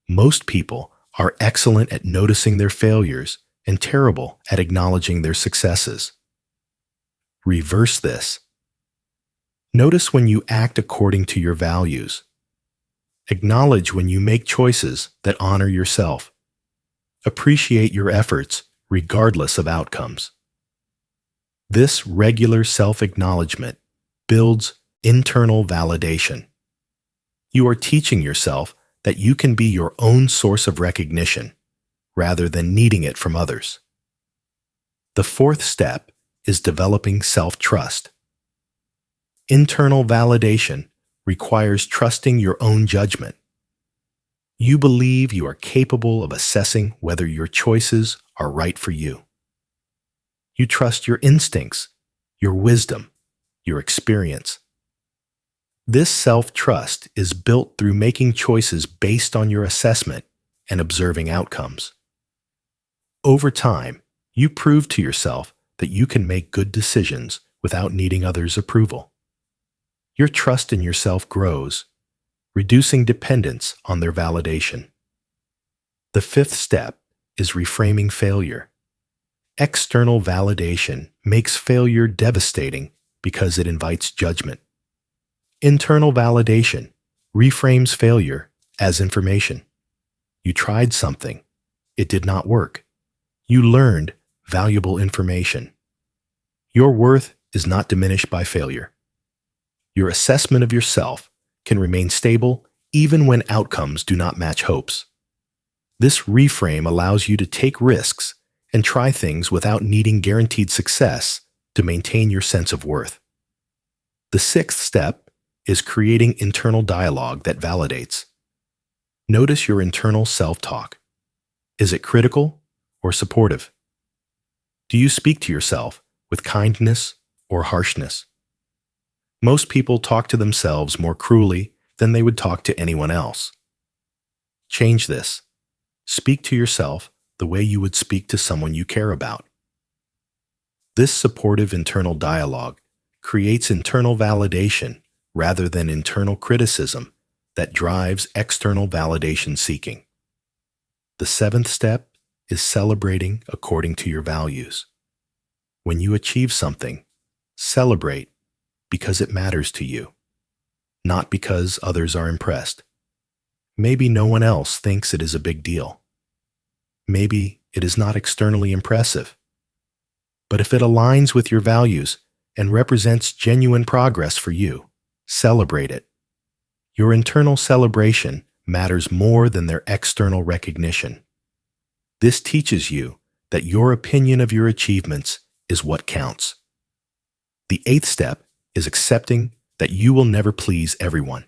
Most people are excellent at noticing their failures and terrible at acknowledging their successes. Reverse this. Notice when you act according to your values. Acknowledge when you make choices that honor yourself. Appreciate your efforts regardless of outcomes. This regular self-acknowledgement builds Internal validation. You are teaching yourself that you can be your own source of recognition rather than needing it from others. The fourth step is developing self-trust. Internal validation requires trusting your own judgment. You believe you are capable of assessing whether your choices are right for you. You trust your instincts, your wisdom, your experience. This self-trust is built through making choices based on your assessment and observing outcomes. Over time, you prove to yourself that you can make good decisions without needing others' approval. Your trust in yourself grows, reducing dependence on their validation. The fifth step is reframing failure. External validation makes failure devastating because it invites judgment. Internal validation reframes failure as information. You tried something. It did not work. You learned valuable information. Your worth is not diminished by failure. Your assessment of yourself can remain stable even when outcomes do not match hopes. This reframe allows you to take risks and try things without needing guaranteed success to maintain your sense of worth. The sixth step is creating internal dialogue that validates. Notice your internal self-talk. Is it critical or supportive? Do you speak to yourself with kindness or harshness? Most people talk to themselves more cruelly than they would talk to anyone else. Change this. Speak to yourself the way you would speak to someone you care about. This supportive internal dialogue creates internal validation rather than internal criticism that drives external validation seeking. The seventh step is celebrating according to your values. When you achieve something, celebrate because it matters to you, not because others are impressed. Maybe no one else thinks it is a big deal. Maybe it is not externally impressive. But if it aligns with your values and represents genuine progress for you, celebrate it. Your internal celebration matters more than their external recognition. This teaches you that your opinion of your achievements is what counts. The eighth step is accepting that you will never please everyone.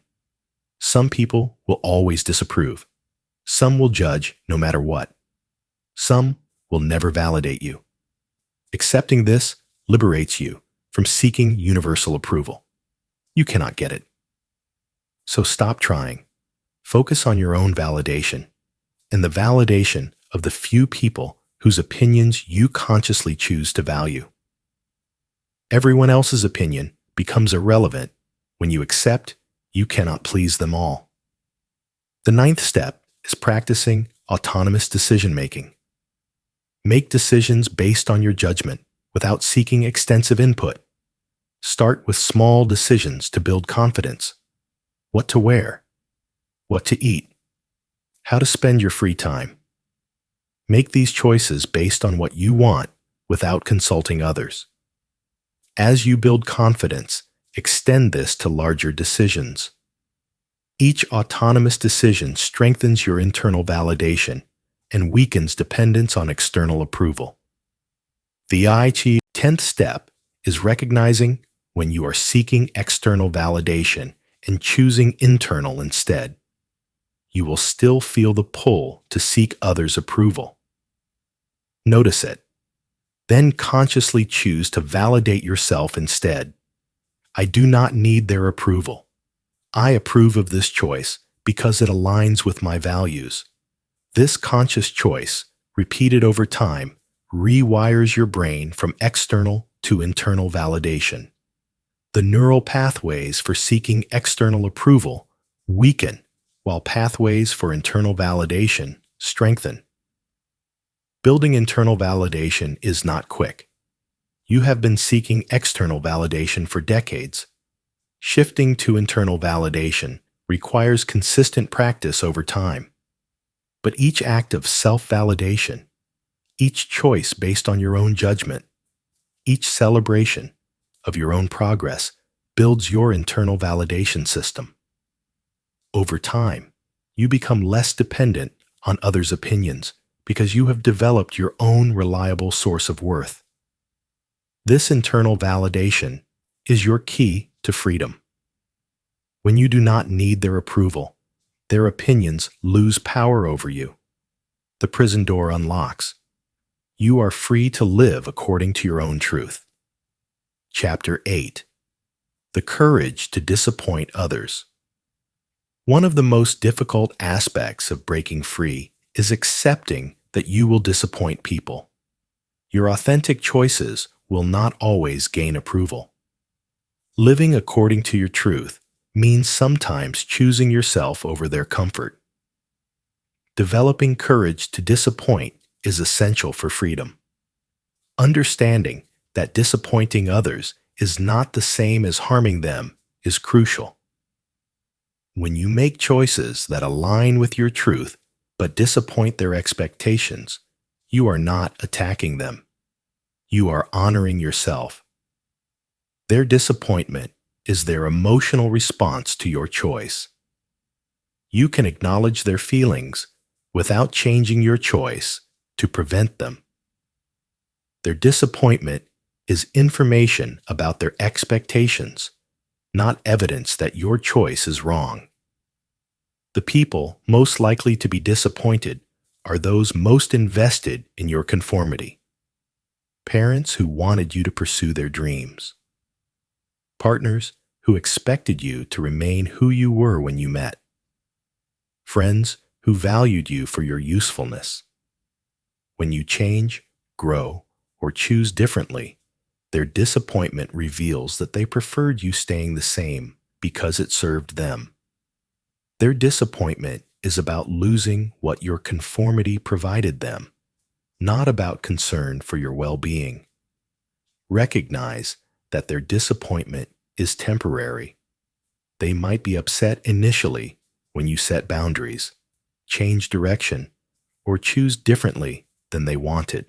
Some people will always disapprove. Some will judge no matter what. Some will never validate you. Accepting this liberates you from seeking universal approval. You cannot get it. So stop trying. Focus on your own validation and the validation of the few people whose opinions you consciously choose to value. Everyone else's opinion becomes irrelevant when you accept you cannot please them all. The ninth step is practicing autonomous decision-making. Make decisions based on your judgment without seeking extensive input. Start with small decisions to build confidence. What to wear, what to eat, how to spend your free time. Make these choices based on what you want without consulting others. As you build confidence, extend this to larger decisions. Each autonomous decision strengthens your internal validation and weakens dependence on external approval. The 10th step is recognizing when you are seeking external validation and choosing internal instead. You will still feel the pull to seek others' approval. Notice it. Then consciously choose to validate yourself instead. I do not need their approval. I approve of this choice because it aligns with my values. This conscious choice, repeated over time, rewires your brain from external to internal validation. The neural pathways for seeking external approval weaken, while pathways for internal validation strengthen. Building internal validation is not quick. You have been seeking external validation for decades. Shifting to internal validation requires consistent practice over time. But each act of self-validation, each choice based on your own judgment, each celebration of your own progress builds your internal validation system. Over time, you become less dependent on others' opinions because you have developed your own reliable source of worth. This internal validation is your key to freedom. When you do not need their approval, their opinions lose power over you. The prison door unlocks. You are free to live according to your own truth. Chapter 8. The courage to disappoint others. One of the most difficult aspects of breaking free is accepting that you will disappoint people. Your authentic choices will not always gain approval. Living according to your truth means sometimes choosing yourself over their comfort. Developing courage to disappoint is essential for freedom. Understanding that disappointing others is not the same as harming them is crucial. When you make choices that align with your truth but disappoint their expectations, you are not attacking them. You are honoring yourself. Their disappointment is their emotional response to your choice. You can acknowledge their feelings without changing your choice to prevent them. Their disappointment is information about their expectations, not evidence that your choice is wrong. The people most likely to be disappointed are those most invested in your conformity. Parents who wanted you to pursue their dreams. Partners who expected you to remain who you were when you met. Friends who valued you for your usefulness. When you change, grow, or choose differently, their disappointment reveals that they preferred you staying the same because it served them. Their disappointment is about losing what your conformity provided them, not about concern for your well-being. Recognize that their disappointment is temporary. They might be upset initially when you set boundaries, change direction, or choose differently than they wanted.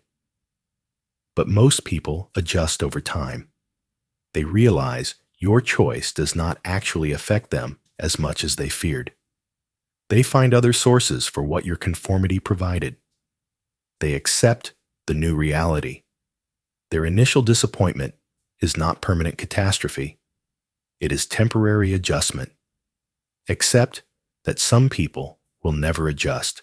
But most people adjust over time. They realize your choice does not actually affect them as much as they feared. They find other sources for what your conformity provided. They accept the new reality. Their initial disappointment is not permanent catastrophe. It is temporary adjustment. Accept that some people will never adjust.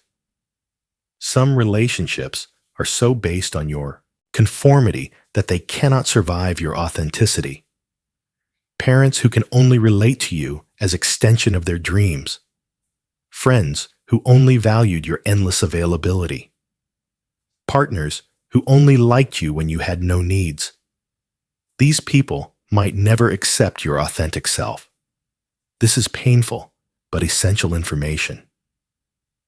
Some relationships are so based on your conformity that they cannot survive your authenticity. Parents who can only relate to you as extension of their dreams. Friends who only valued your endless availability. Partners who only liked you when you had no needs. These people might never accept your authentic self. This is painful, but essential information.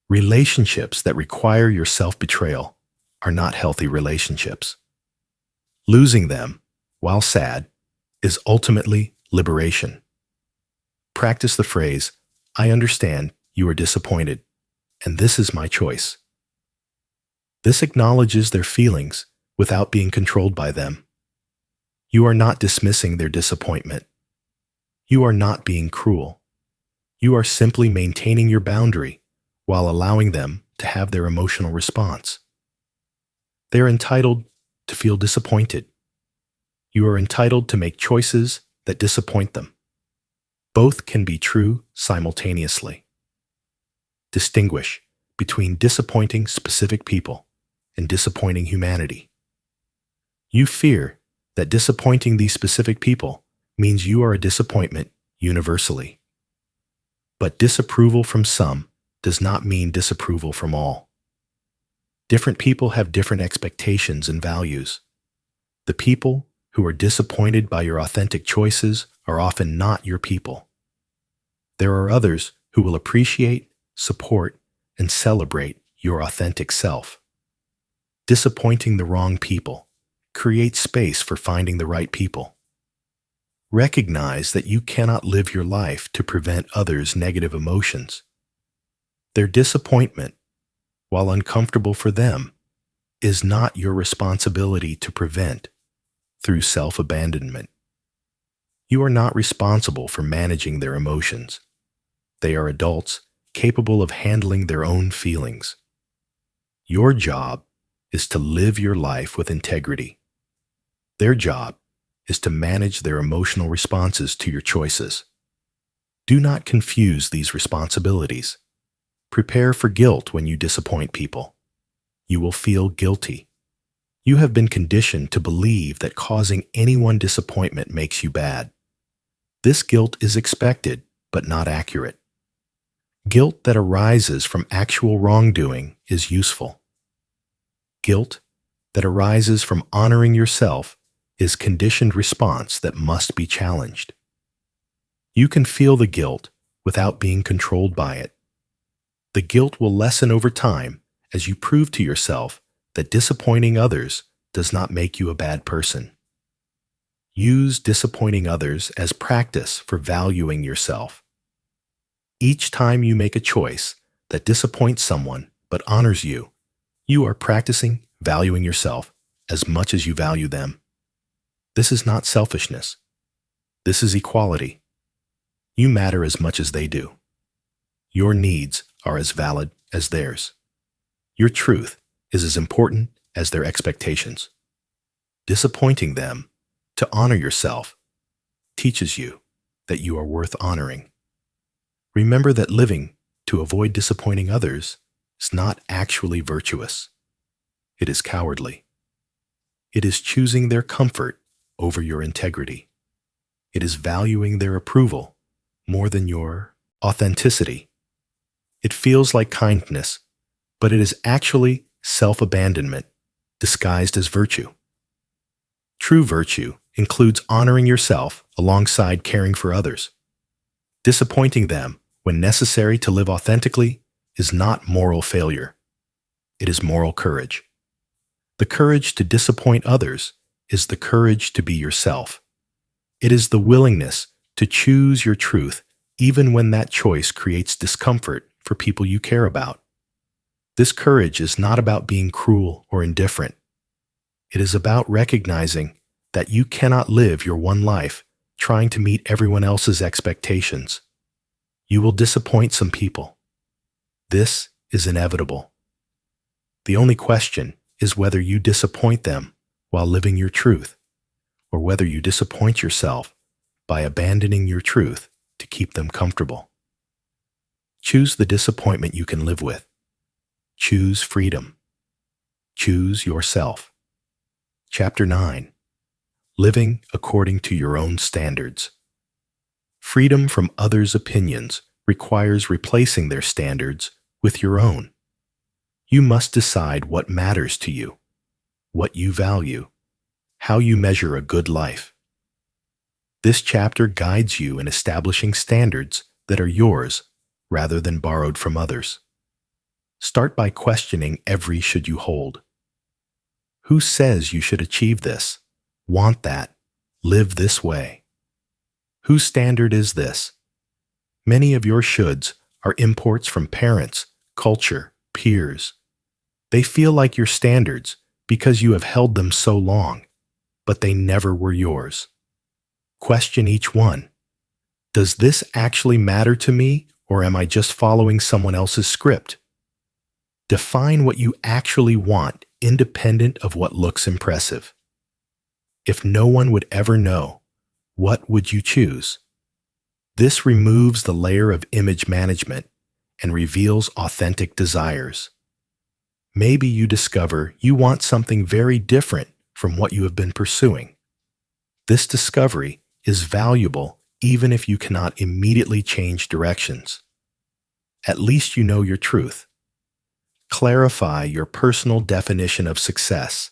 Relationships that require your self-betrayal are not healthy relationships. Losing them, while sad, is ultimately liberation. Practice the phrase, "I understand you are disappointed, and this is my choice." This acknowledges their feelings without being controlled by them. You are not dismissing their disappointment. You are not being cruel. You are simply maintaining your boundary while allowing them to have their emotional response. They are entitled to feel disappointed. You are entitled to make choices that disappoint them. Both can be true simultaneously. Distinguish between disappointing specific people and disappointing humanity. You fear that disappointing these specific people means you are a disappointment universally. But disapproval from some does not mean disapproval from all. Different people have different expectations and values. The people who are disappointed by your authentic choices are often not your people. There are others who will appreciate, support, and celebrate your authentic self. Disappointing the wrong people creates space for finding the right people. Recognize that you cannot live your life to prevent others' negative emotions. Their disappointment, while uncomfortable for them, is not your responsibility to prevent through self-abandonment. You are not responsible for managing their emotions. They are adults capable of handling their own feelings. Your job is to live your life with integrity. Their job is to manage their emotional responses to your choices. Do not confuse these responsibilities. Prepare for guilt when you disappoint people. You will feel guilty. You have been conditioned to believe that causing anyone disappointment makes you bad. This guilt is expected, but not accurate. Guilt that arises from actual wrongdoing is useful. Guilt that arises from honoring yourself is conditioned response that must be challenged. You can feel the guilt without being controlled by it. The guilt will lessen over time as you prove to yourself that disappointing others does not make you a bad person. Use disappointing others as practice for valuing yourself. Each time you make a choice that disappoints someone but honors you, you are practicing valuing yourself as much as you value them. This is not selfishness. This is equality. You matter as much as they do. Your needs are as valid as theirs. Your truth is as important as their expectations. Disappointing them to honor yourself teaches you that you are worth honoring. Remember that living to avoid disappointing others is not actually virtuous. It is cowardly. It is choosing their comfort over your integrity. It is valuing their approval more than your authenticity. It feels like kindness, but it is actually self-abandonment disguised as virtue. True virtue includes honoring yourself alongside caring for others. Disappointing them when necessary to live authentically is not moral failure. It is moral courage. The courage to disappoint others is the courage to be yourself. It is the willingness to choose your truth even when that choice creates discomfort for people you care about. This courage is not about being cruel or indifferent. It is about recognizing that you cannot live your one life trying to meet everyone else's expectations. You will disappoint some people. This is inevitable. The only question is whether you disappoint them while living your truth, or whether you disappoint yourself by abandoning your truth to keep them comfortable. Choose the disappointment you can live with. Choose freedom. Choose yourself. Chapter 9. Living according to your own standards. Freedom from others' opinions requires replacing their standards with your own. You must decide what matters to you, what you value, how you measure a good life. This chapter guides you in establishing standards that are yours rather than borrowed from others. Start by questioning every should you hold. Who says you should achieve this, want that, live this way? Whose standard is this? Many of your shoulds are imports from parents, culture, peers. They feel like your standards because you have held them so long, but they never were yours. Question each one. Does this actually matter to me, or am I just following someone else's script? Define what you actually want, independent of what looks impressive. If no one would ever know, what would you choose? This removes the layer of image management and reveals authentic desires. Maybe you discover you want something very different from what you have been pursuing. This discovery is valuable even if you cannot immediately change directions. At least you know your truth. Clarify your personal definition of success,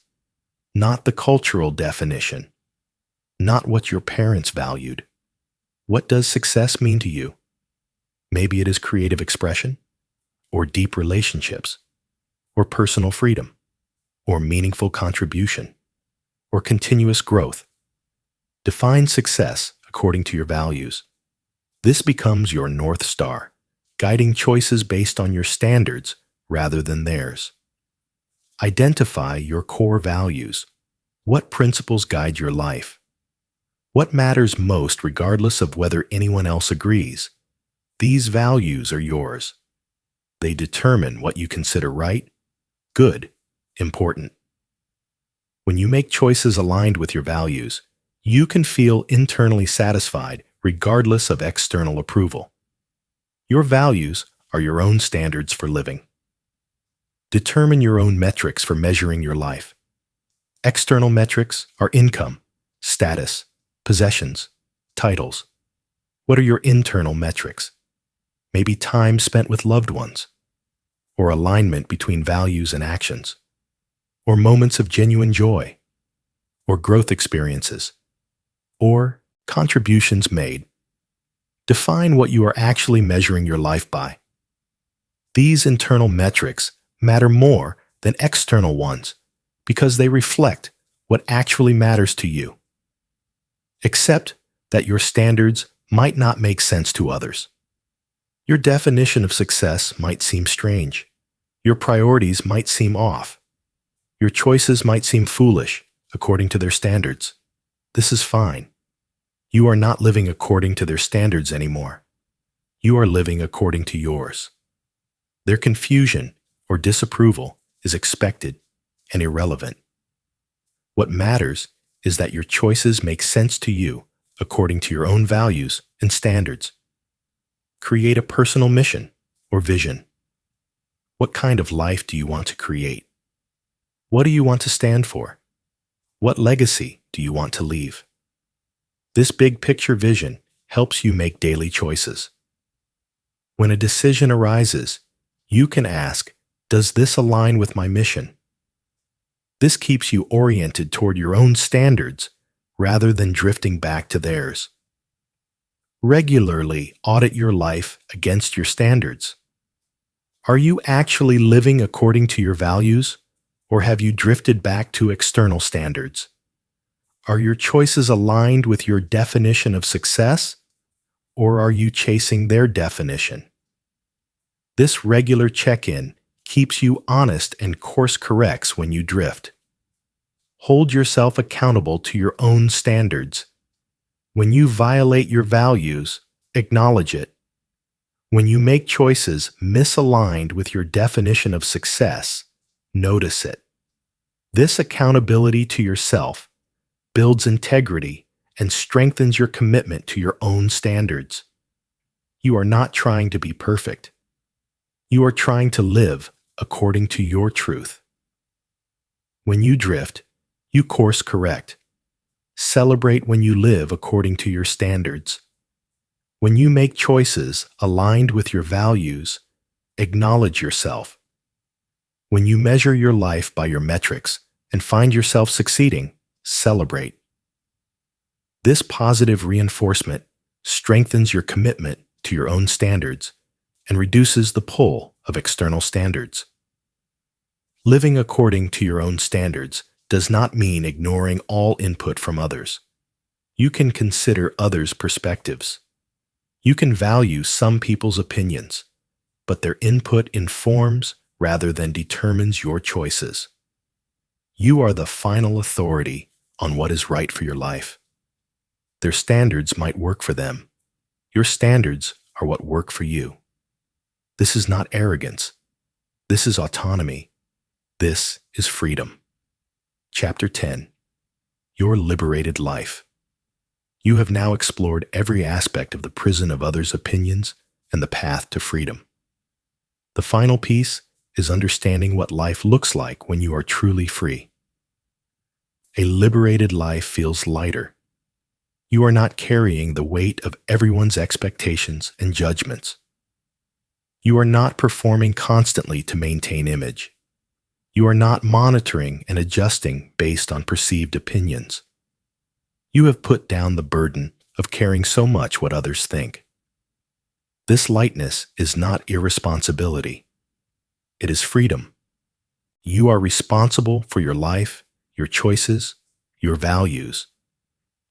not the cultural definition, not what your parents valued. What does success mean to you? Maybe it is creative expression, or deep relationships, or personal freedom, or meaningful contribution, or continuous growth. Define success according to your values. This becomes your North Star, guiding choices based on your standards rather than theirs. Identify your core values. What principles guide your life? What matters most regardless of whether anyone else agrees? These values are yours. They determine what you consider right, good, important. When you make choices aligned with your values, you can feel internally satisfied regardless of external approval. Your values are your own standards for living. Determine your own metrics for measuring your life. External metrics are income, status, possessions, titles. What are your internal metrics? Maybe time spent with loved ones, or alignment between values and actions, or moments of genuine joy, or growth experiences, or contributions made. Define what you are actually measuring your life by. These internal metrics matter more than external ones because they reflect what actually matters to you. Accept that your standards might not make sense to others. Your definition of success might seem strange. Your priorities might seem off. Your choices might seem foolish according to their standards. This is fine. You are not living according to their standards anymore. You are living according to yours. Their confusion or disapproval is expected and irrelevant. What matters is that your choices make sense to you according to your own values and standards. Create a personal mission or vision. What kind of life do you want to create? What do you want to stand for? What legacy do you want to leave? This big picture vision helps you make daily choices. When a decision arises, you can ask, does this align with my mission? This keeps you oriented toward your own standards rather than drifting back to theirs. Regularly audit your life against your standards. Are you actually living according to your values, or have you drifted back to external standards? Are your choices aligned with your definition of success, or are you chasing their definition? This regular check-in keeps you honest and course corrects when you drift. Hold yourself accountable to your own standards. When you violate your values, acknowledge it. When you make choices misaligned with your definition of success, notice it. This accountability to yourself builds integrity and strengthens your commitment to your own standards. You are not trying to be perfect. You are trying to live according to your truth. When you drift, you course correct. Celebrate when you live according to your standards. When you make choices aligned with your values, acknowledge yourself. When you measure your life by your metrics and find yourself succeeding, celebrate. This positive reinforcement strengthens your commitment to your own standards and reduces the pull of external standards. Living according to your own standards does not mean ignoring all input from others. You can consider others' perspectives. You can value some people's opinions, but their input informs rather than determines your choices. You are the final authority on what is right for your life. Their standards might work for them. Your standards are what work for you. This is not arrogance. This is autonomy. This is freedom. Chapter 10. Your liberated life. You have now explored every aspect of the prison of others' opinions and the path to freedom. The final piece is understanding what life looks like when you are truly free. A liberated life feels lighter. You are not carrying the weight of everyone's expectations and judgments. You are not performing constantly to maintain image. You are not monitoring and adjusting based on perceived opinions. You have put down the burden of caring so much what others think. This lightness is not irresponsibility. It is freedom. You are responsible for your life, your choices, your values.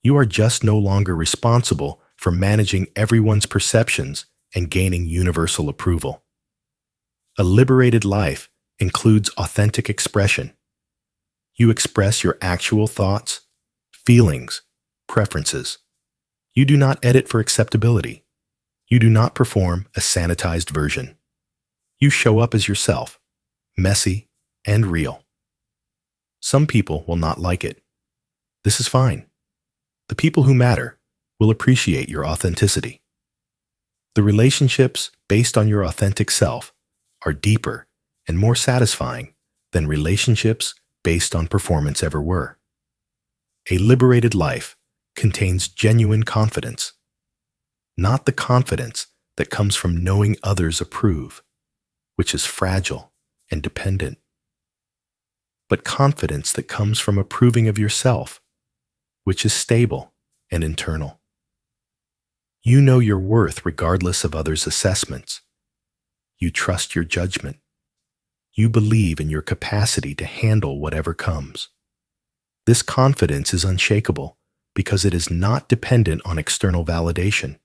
You are just no longer responsible for managing everyone's perceptions and gaining universal approval. A liberated life includes authentic expression. You express your actual thoughts, feelings, preferences. You do not edit for acceptability. You do not perform a sanitized version. You show up as yourself, messy and real. Some people will not like it. This is fine. The people who matter will appreciate your authenticity. The relationships based on your authentic self are deeper and more satisfying than relationships based on performance ever were. A liberated life contains genuine confidence, not the confidence that comes from knowing others approve, which is fragile and dependent, but confidence that comes from approving of yourself, which is stable and internal. You know your worth regardless of others' assessments. You trust your judgment. You believe in your capacity to handle whatever comes. This confidence is unshakable because it is not dependent on external validation.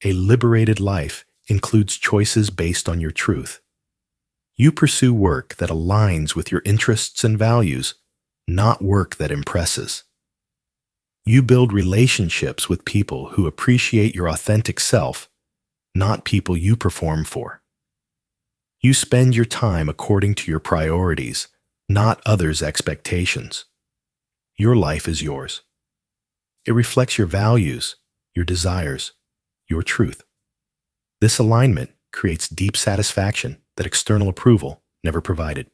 A liberated life includes choices based on your truth. You pursue work that aligns with your interests and values, not work that impresses. You build relationships with people who appreciate your authentic self, not people you perform for. You spend your time according to your priorities, not others' expectations. Your life is yours. It reflects your values, your desires, your truth. This alignment creates deep satisfaction that external approval never provided.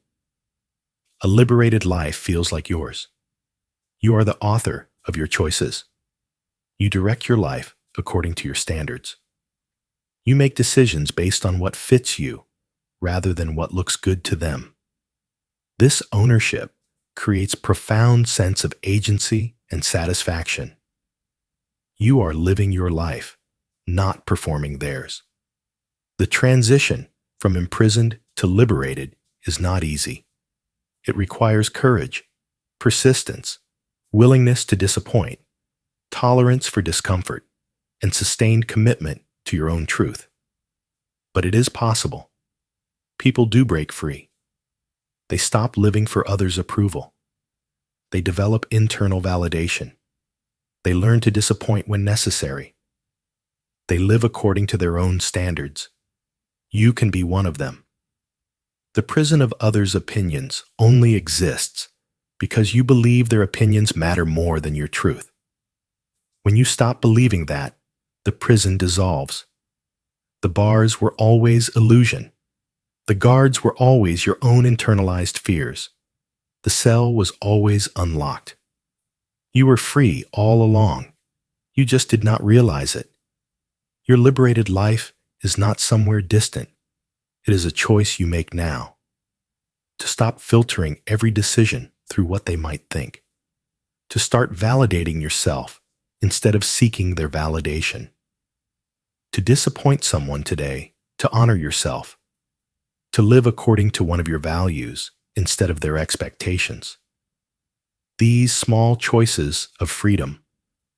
A liberated life feels like yours. You are the author of your choices. You direct your life according to your standards. You make decisions based on what fits you rather than what looks good to them. This ownership creates profound sense of agency and satisfaction. You are living your life, not performing theirs. The transition from imprisoned to liberated is not easy. It requires courage, persistence, willingness to disappoint, tolerance for discomfort, and sustained commitment to your own truth. But it is possible. People do break free. They stop living for others' approval. They develop internal validation. They learn to disappoint when necessary. They live according to their own standards. You can be one of them. The prison of others' opinions only exists because you believe their opinions matter more than your truth. When you stop believing that, the prison dissolves. The bars were always illusion. The guards were always your own internalized fears. The cell was always unlocked. You were free all along. You just did not realize it. Your liberated life is not somewhere distant. It is a choice you make now. To stop filtering every decision through what they might think. To start validating yourself instead of seeking their validation. To disappoint someone today, to honor yourself. To live according to one of your values instead of their expectations. These small choices of freedom,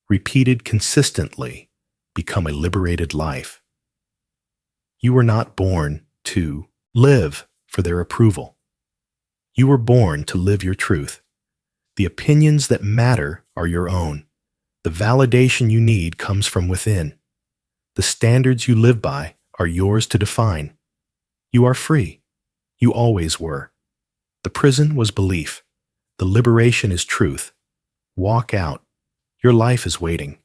repeated consistently, become a liberated life. You were not born to live for their approval. You were born to live your truth. The opinions that matter are your own. The validation you need comes from within. The standards you live by are yours to define. You are free. You always were. The prison was belief. The liberation is truth. Walk out. Your life is waiting.